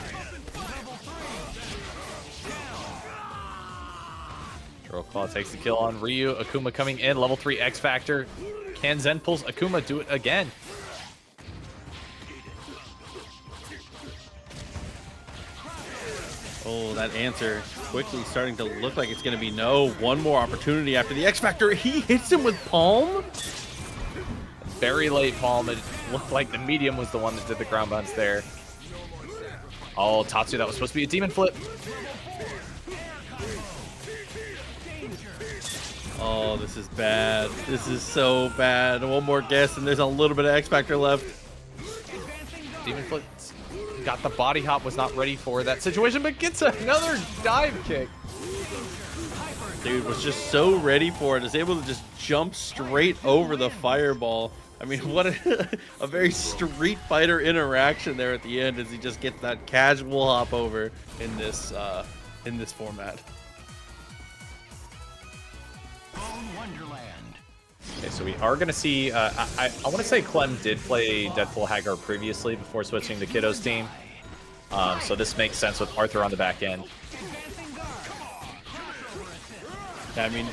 Claw takes the kill on Ryu. Akuma coming in, level 3 X Factor. Can Zenpool's Akuma do it again? Oh, that answer quickly starting to look like it's going to be no. One more opportunity after the X Factor. He hits him with Palm. Very late Palm. It looked like the medium was the one that did the ground bounce there. Oh, Tatsu, that was supposed to be a demon flip. Oh, this is bad. This is so bad. One more guess, and there's a little bit of X Factor left. Demon flip got the body hop, was not ready for that situation, but gets another dive kick. Dude was just so ready for it. Is able to just jump straight over the fireball. I mean, what a very Street Fighter interaction there at the end as he just gets that casual hop over in this format. Okay, so we are going to see, I want to say Clem did play Deadpool Haggar previously before switching to Kiddo's team. So this makes sense with Arthur on the back end. I mean,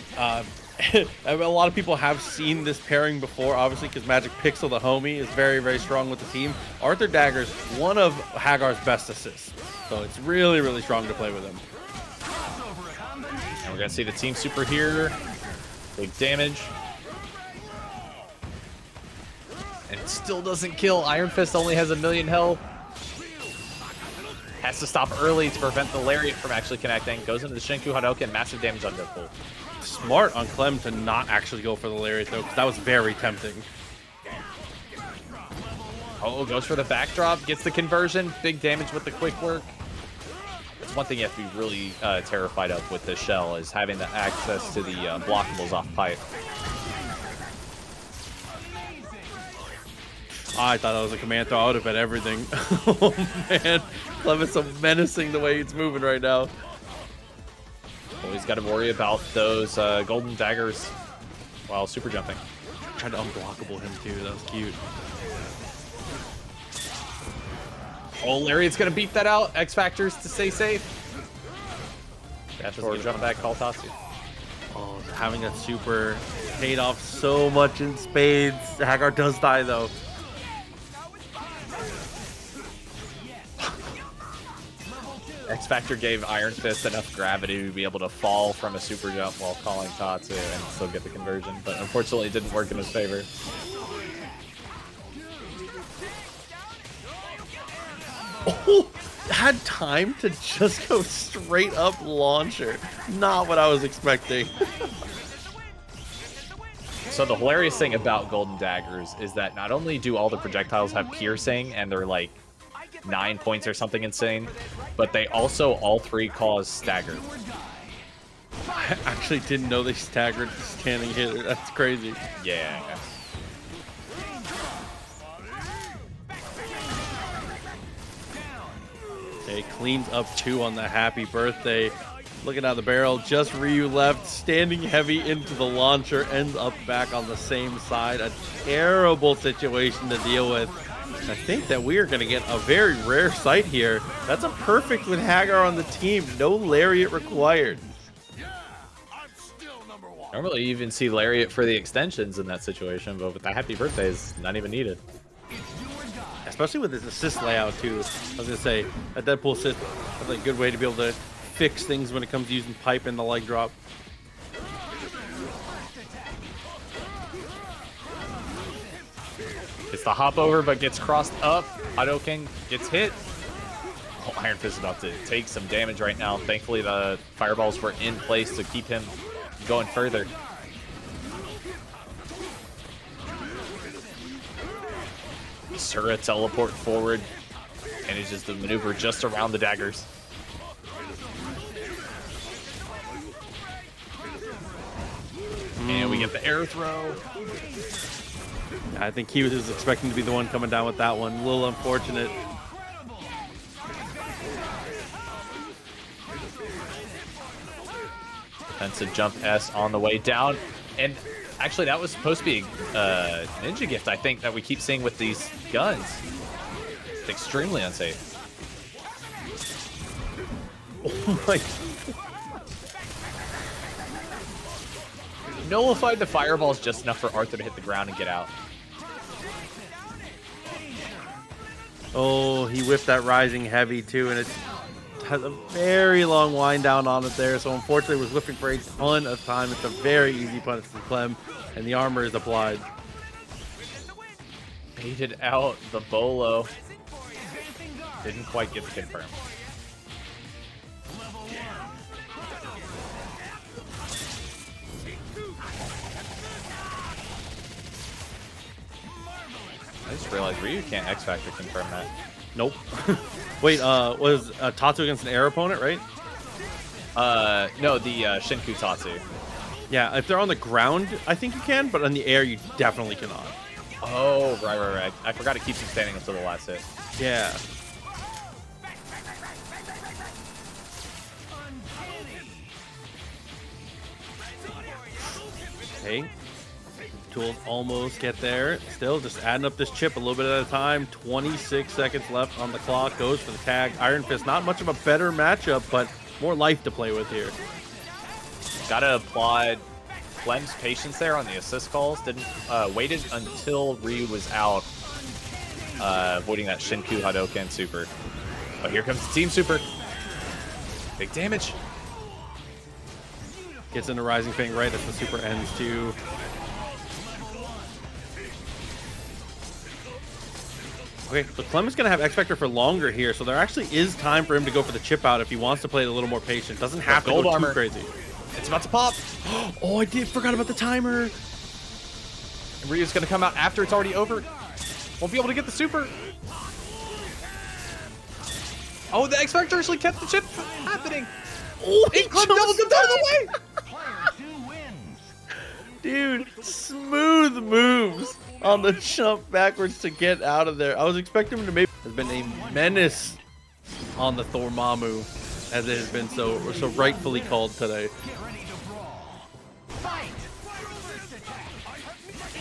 A lot of people have seen this pairing before, obviously, because Magic Pixel, the homie, is very, very strong with the team. Arthur Dagger's one of Haggar's best assists, so it's really, really strong to play with him. And we're gonna see the team super here. Big damage. And it still doesn't kill. Iron Fist only has 1,000,000 health. Has to stop early to prevent the Lariat from actually connecting. Goes into the Hsien-Ko Hadouken. Massive damage on Deadpool. Smart on Clem to not actually go for the Lariat, though, because that was very tempting. Oh, goes for the backdrop. Gets the conversion. Big damage with the quick work. That's one thing you have to be really terrified of with this shell, is having the access to the blockables off pipe. I thought that was a command throw. I would have bet everything. Oh, man. Clem is so menacing the way he's moving right now. Always got to worry about those golden daggers while super jumping. Tried to unblockable him, too. That was cute. Oh, Lariat's going to beat that out. X Factors to stay safe. Dash forward, jump back, call Tatsu. Oh, having that super paid off so much in spades. Haggar does die, though. X Factor gave Iron Fist enough gravity to be able to fall from a super jump while calling Tatsu and still get the conversion, but unfortunately it didn't work in his favor. Oh, had time to just go straight up launcher. Not what I was expecting. So the hilarious thing about golden daggers is that not only do all the projectiles have piercing and they're like 9 points or something insane, but they also all three cause stagger. I actually didn't know they staggered standing hitter. That's crazy. Yeah. Okay, cleans up 2 on the happy birthday. Looking out the barrel, just Ryu left, standing heavy into the launcher, ends up back on the same side. A terrible situation to deal with. I think that we are going to get a very rare sight here. That's a perfect with Haggar on the team. No Lariat required. Normally you even see Lariat for the extensions in that situation, but with the happy birthday is not even needed. Especially with his assist layout too. I was going to say, a Deadpool assist is a good way to be able to fix things when it comes to using pipe and the leg drop. It's the hop over, but gets crossed up. Hadouken gets hit. Oh, Iron Fist is about to take some damage right now. Thankfully, the fireballs were in place to keep him going further. Sura teleport forward, and it's just the maneuver just around the daggers. And we get the air throw. I think he was expecting to be the one coming down with that one. A little unfortunate. Defensive jump S on the way down. And actually, that was supposed to be a ninja gift, I think, that we keep seeing with these guns. It's extremely unsafe. Oh my. Nullified the fireballs just enough for Arthur to hit the ground and get out. Oh, he whiffed that rising heavy too, and it has a very long wind down on it there. So unfortunately, was whiffing for a ton of time. It's a very easy punish for Clem, and the armor is applied. Baited out the bolo. Didn't quite get the confirm. I just realized Ryu can't X Factor confirm that. Nope. Wait, was Tatsu against an air opponent, right? No, the Hsien-Ko Tatsu. Yeah, if they're on the ground, I think you can, but on the air, you definitely cannot. Oh, right. I forgot it keeps him standing until the last hit. Yeah. Okay. Tools almost get there. Still just adding up this chip a little bit at a time. 26 seconds left on the clock. Goes for the tag. Iron Fist, not much of a better matchup, but more life to play with here. Gotta applaud Clem's patience there on the assist calls. Didn't waited until Ryu was out, avoiding that Hsien-Ko Hadouken super. But here comes the team super. Big damage. Gets into Rising Fang right as the super ends too. Okay, so Clem is going to have X Factor for longer here, so there actually is time for him to go for the chip out if he wants to play it a little more patient. Doesn't have to go too crazy. It's about to pop. Oh, I forgot about the timer. And Ryu's going to come out after it's already over. Won't be able to get the super. Oh, the X Factor actually kept the chip happening. Oh, he Clem double jumped out of the way. Dude, smooth moves on the jump backwards to get out of there. I was expecting him to maybe has been a menace on the Dormammu, as it has been so rightfully called today.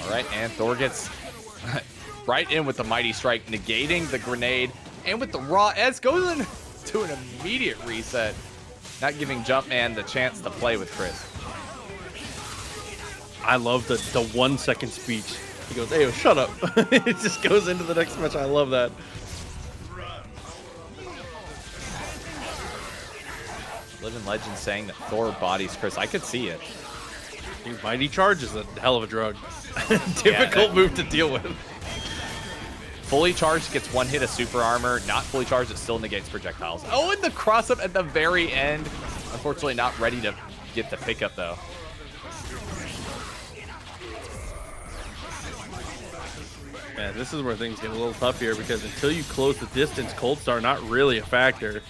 All right, and Thor gets right in with the Mighty Strike, negating the grenade, and with the raw S goes into an immediate reset, not giving Jumpman the chance to play with Chris. I love the 1 second speech. He goes, "Hey, shut up." It just goes into the next match. I love that. Living Legend saying that Thor bodies Chris. I could see it. Dude, Mighty Charge is a hell of a drug. Difficult move to deal with. Fully charged gets one hit of super armor. Not fully charged, it still negates projectiles. Oh, and the cross up at the very end. Unfortunately, not ready to get the pickup though. Yeah, this is where things get a little tough here, because until you close the distance, Cold Star not really a factor.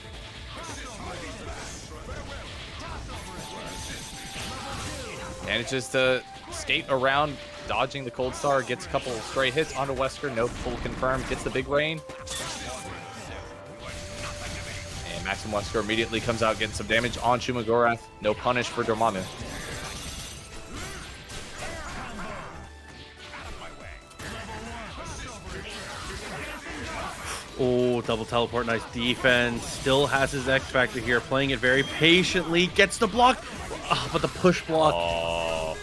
Manages to skate around, dodging the Cold Star, gets a couple stray hits onto Wesker, no full confirm, gets the big rain. And Maxim Wesker immediately comes out, getting some damage on Shuma-Gorath. No punish for Dormammu. Oh, double teleport, nice defense. Still has his X Factor here, playing it very patiently. Gets the block, but the push block. Oh.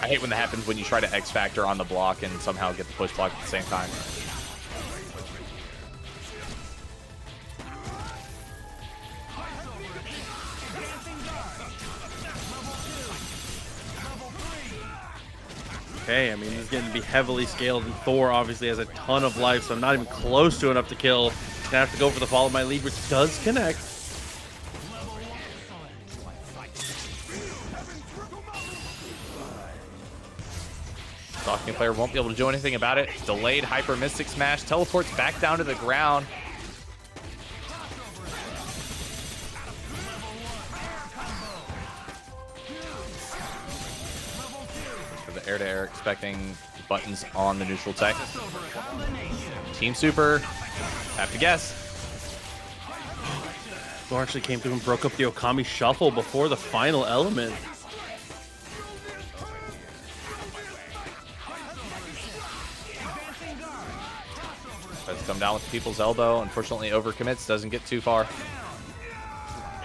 I hate when that happens when you try to X Factor on the block and somehow get the push block at the same time. Okay, I mean, this is going to be heavily scaled, and Thor obviously has a ton of life, so I'm not even close to enough to kill. Gonna have to go for the follow my lead, which does connect. Stalking player won't be able to do anything about it. Delayed Hyper Mystic Smash, teleports back down to the ground. Air-to-air, expecting buttons on the neutral tech. Team Super, have to guess. Thor actually came through and broke up the Okami shuffle before the final element. Tries to come down with the people's elbow. Unfortunately, overcommits, doesn't get too far.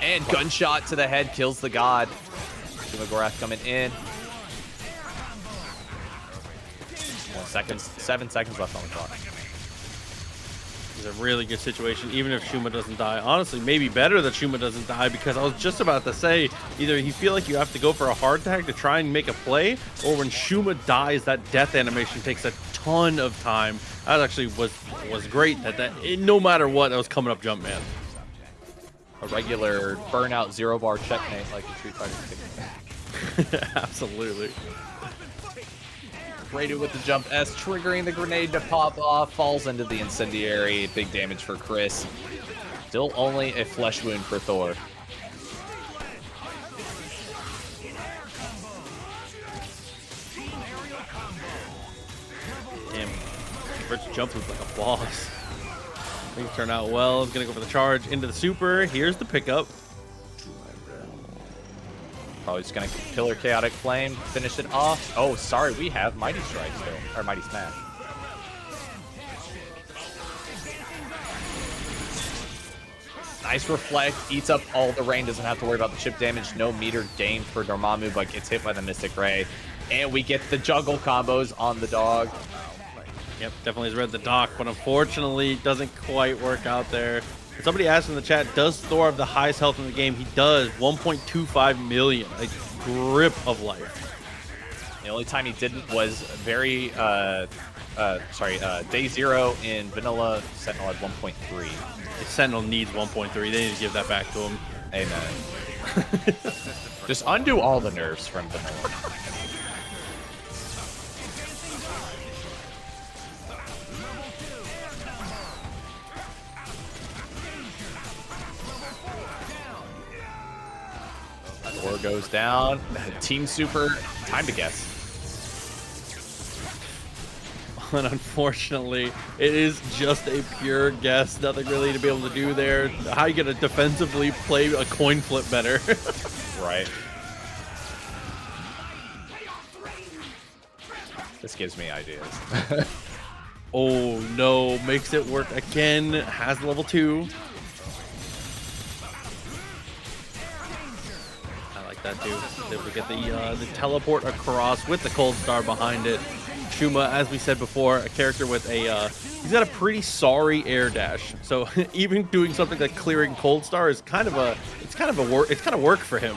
And gunshot to the head kills the god. Shuma-Gorath coming in. 7 seconds left on the clock. It's a really good situation, even if Shuma doesn't die. Honestly, maybe better that Shuma doesn't die, because I was just about to say, either you feel like you have to go for a hard tag to try and make a play, or when Shuma dies, that death animation takes a ton of time. That actually was great. That no matter what, that was coming up Jumpman. A regular burnout 0-bar checkmate like in Street Fighter 6. Absolutely. Rated with the jump S, triggering the grenade to pop off, falls into the incendiary. Big damage for Chris. Still only a flesh wound for Thor. Damn, first jump was like a boss. Things turn out well. He's gonna go for the charge into the super. Here's the pickup. Probably just gonna Killer Chaotic Flame, finish it off. Oh, sorry, we have Mighty Strike still, or Mighty Smash. Nice reflect, eats up all the rain, doesn't have to worry about the chip damage. No meter gained for Dormammu, but gets hit by the Mystic Ray. And we get the juggle combos on the dog. Yep, definitely has read the doc, but unfortunately doesn't quite work out there. Somebody asked in the chat, does Thor have the highest health in the game? He does, 1.25 million, a grip of life. The only time he didn't was very, day 0 in Vanilla. Sentinel had 1.3. Sentinel needs 1.3. They need to give that back to him. Amen. Just undo all the nerfs from Vanilla. Thor goes down. Team Super, time to guess. And unfortunately, it is just a pure guess. Nothing really to be able to do there. How are you going to defensively play a coin flip better? Right. This gives me ideas. Oh no, makes it work again. Has level 2. I like that too. Able to get the teleport across with the cold star behind it. Shuma, as we said before, a character with a he's got a pretty sorry air dash. So even doing something like clearing cold star is kind of work for him.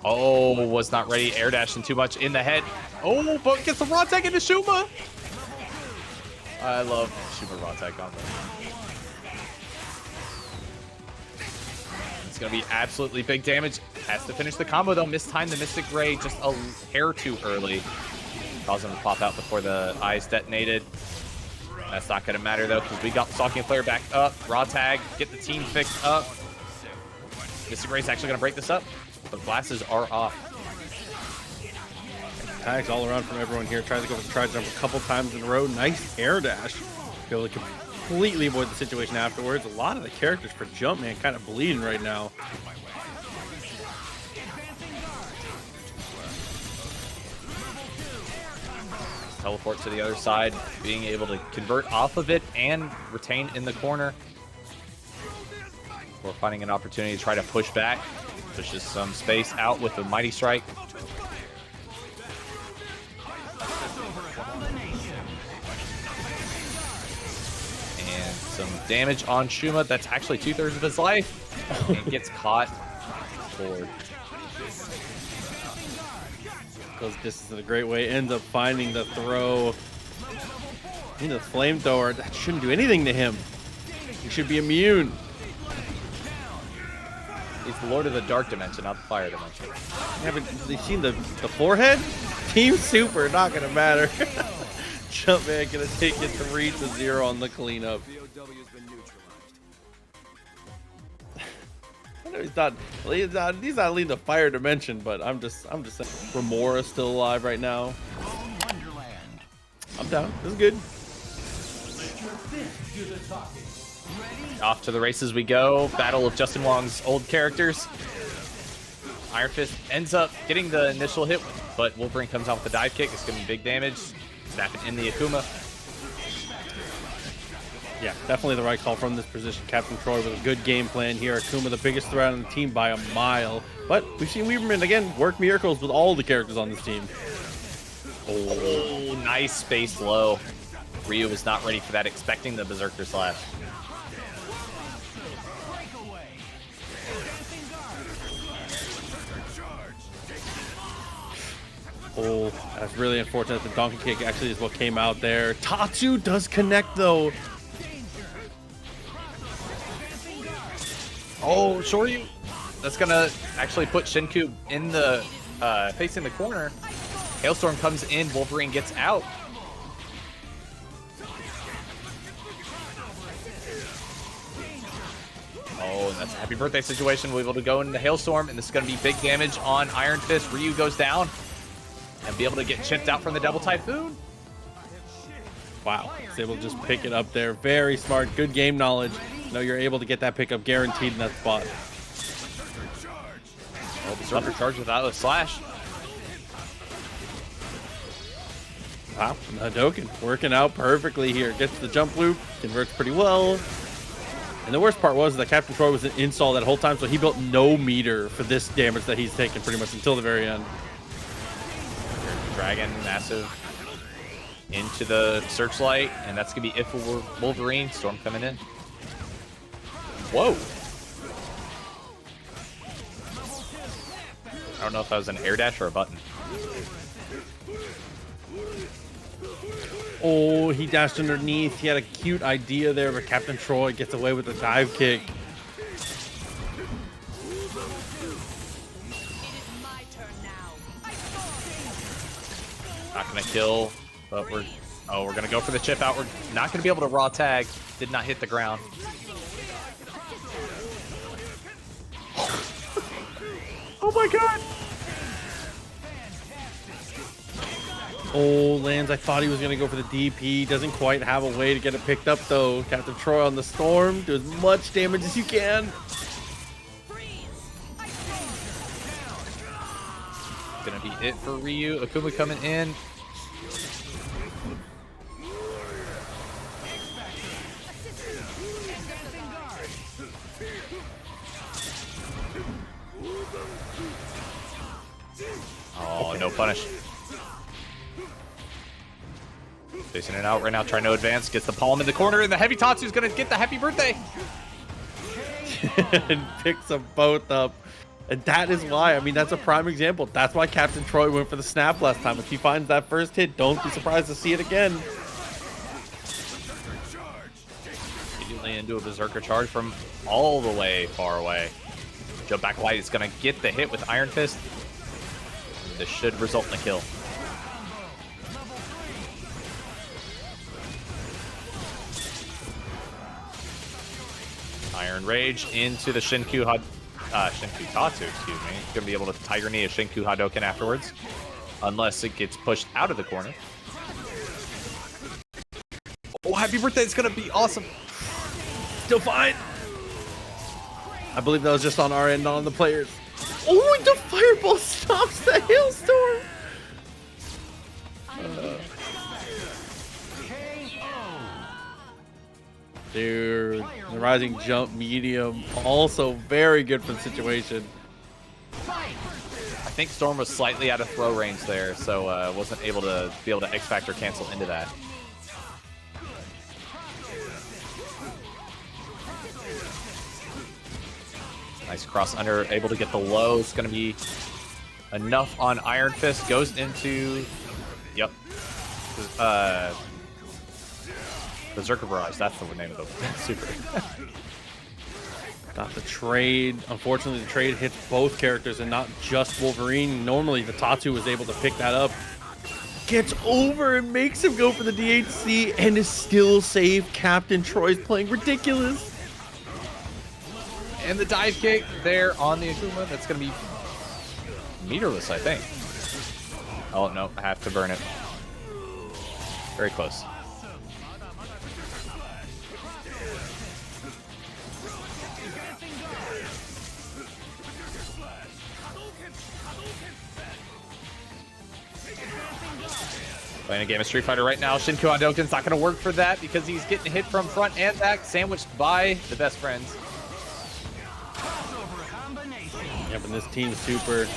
Oh, was not ready. Air dashing too much in the head. Oh, but gets the raw tech into Shuma. I love Shuma raw tech on there. It's going to be absolutely big damage. Has to finish the combo, though. Mistimed the Mystic Ray just a hair too early. Caused him to pop out before the eyes detonated. That's not going to matter, though, because we got Stalking Flare back up. Raw tag, get the team fixed up. Mystic Ray's actually going to break this up. The glasses are off. Tags all around from everyone here. Tries to go for the try jump a couple times in a row. Nice air dash. Be able to completely avoid the situation afterwards. A lot of the characters for Jumpman kind of bleeding right now. Teleport to the other side, being able to convert off of it and retain in the corner. We're finding an opportunity to try to push back. Pushes some space out with the Mighty Strike. And some damage on Shuma. That's actually 2/3 of his life. And gets caught forward. Goes distance in a great way. Ends up finding the throw into the flamethrower. That shouldn't do anything to him. He should be immune. He's the Lord of the Dark Dimension, not the Fire Dimension. Haven't you seen the forehead? Team Super, not gonna matter. Jumpman gonna take it 3-0 on the cleanup. I know he's not leading the Fire Dimension, but I'm just saying. Romora still alive right now. I'm down. This is good. Off to the races we go. Battle of Justin Wong's old characters. Iron Fist ends up getting the initial hit, but Wolverine comes out with the dive kick. It's going to be big damage. Snapping in the Akuma. Yeah, definitely the right call from this position. Captain Troy with a good game plan here. Akuma, the biggest threat on the team by a mile. But we've seen Weeberman, again, work miracles with all the characters on this team. Oh, nice space low. Ryu was not ready for that, expecting the Berserker Slash. Oh, that's really unfortunate. The donkey kick actually is what came out there. Tatsu does connect, though. Oh, Shoryu. That's going to actually put Hsien-Ko in the, facing the corner. Hailstorm comes in. Wolverine gets out. Oh, and that's a happy birthday situation. We're able to go into the Hailstorm, and this is going to be big damage on Iron Fist. Ryu goes down. And be able to get chipped out from the Double Typhoon. Wow, he's able to just pick it up there. Very smart, good game knowledge. No, you're able to get that pickup guaranteed in that spot. Oh, Berserker charge without a slash. Wow, Hadouken working out perfectly here. Gets the jump loop, converts pretty well. And the worst part was that Captain Troy was an install that whole time, so he built no meter for this damage that he's taken pretty much until the very end. Dragon, massive. Into the Searchlight, and that's going to be it for Wolverine. Storm coming in. Whoa. I don't know if that was an air dash or a button. Oh, he dashed underneath. He had a cute idea there, but Captain Troy gets away with a dive kick. Not going to kill, but we're going to go for the chip out. We're not going to be able to raw tag. Did not hit the ground. Oh my god. Oh, lands. I thought he was going to go for the DP. Doesn't quite have a way to get it picked up, though. Captain Troy on the Storm. Do as much damage as you can. Gonna be it for Ryu. Akuma coming in. Oh, no punish. Facing it out right now, trying to advance. Gets the palm in the corner, and the heavy Tatsu's gonna get the happy birthday. And picks them both up. And that is why, I mean, that's a prime example. That's why Captain Troy went for the snap last time. If he finds that first hit, don't be surprised to see it again. Immediately into a Berserker charge from all the way far away. Joe Backlight is going to get the hit with Iron Fist. This should result in a kill. Iron Rage into the Hsien-Ko Tatsu, excuse me. He's going to be able to Tiger Knee a Hsien-Ko Hadouken afterwards. Unless it gets pushed out of the corner. Oh, happy birthday. It's going to be awesome. Still fine. I believe that was just on our end, not on the players. Oh, the fireball stops the hailstorm. Dude, the rising jump medium, also very good for the situation. I think Storm was slightly out of throw range there, so wasn't able to X Factor cancel into that. Nice cross under, able to get the low. It's going to be enough on Iron Fist. Goes into, yep, Berserker Barrage. That's the name of the super. Got the trade. Unfortunately, the trade hits both characters and not just Wolverine. Normally, the Tatsu was able to pick that up. Gets over and makes him go for the DHC and is still safe. Captain Troy's playing ridiculous. And the dive kick there on the Akuma. That's going to be meterless, I think. Oh, no. I have to burn it. Very close. Playing a game of Street Fighter right now. Hsien-Ko Hadouken's not going to work for that because he's getting hit from front and back, sandwiched by the best friends. Yep, and this team super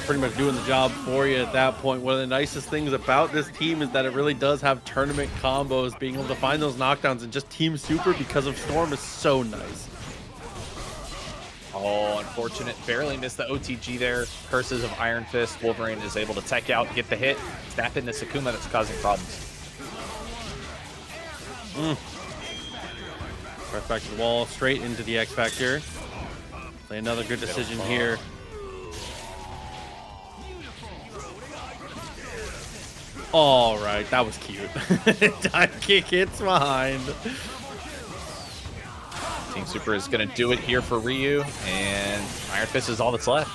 pretty much doing the job for you at that point. One of the nicest things about this team is that it really does have tournament combos. Being able to find those knockdowns and just team super because of Storm is so nice. Oh, unfortunate. Barely missed the OTG there. Curses of Iron Fist. Wolverine is able to tech out, get the hit, snap into Akuma that's causing problems. Press back to the wall, straight into the X Factor. Play another good decision here. All right, that was cute. Dive kick hits behind. Team Super is going to do it here for Ryu, and Iron Fist is all that's left.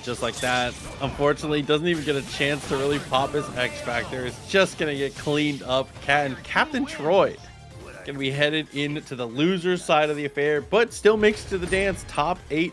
Just like that, unfortunately, doesn't even get a chance to really pop his X Factor. It's just going to get cleaned up. And Captain Troy Gonna be headed into the loser's side of the affair, but still makes it to the dance. Top 8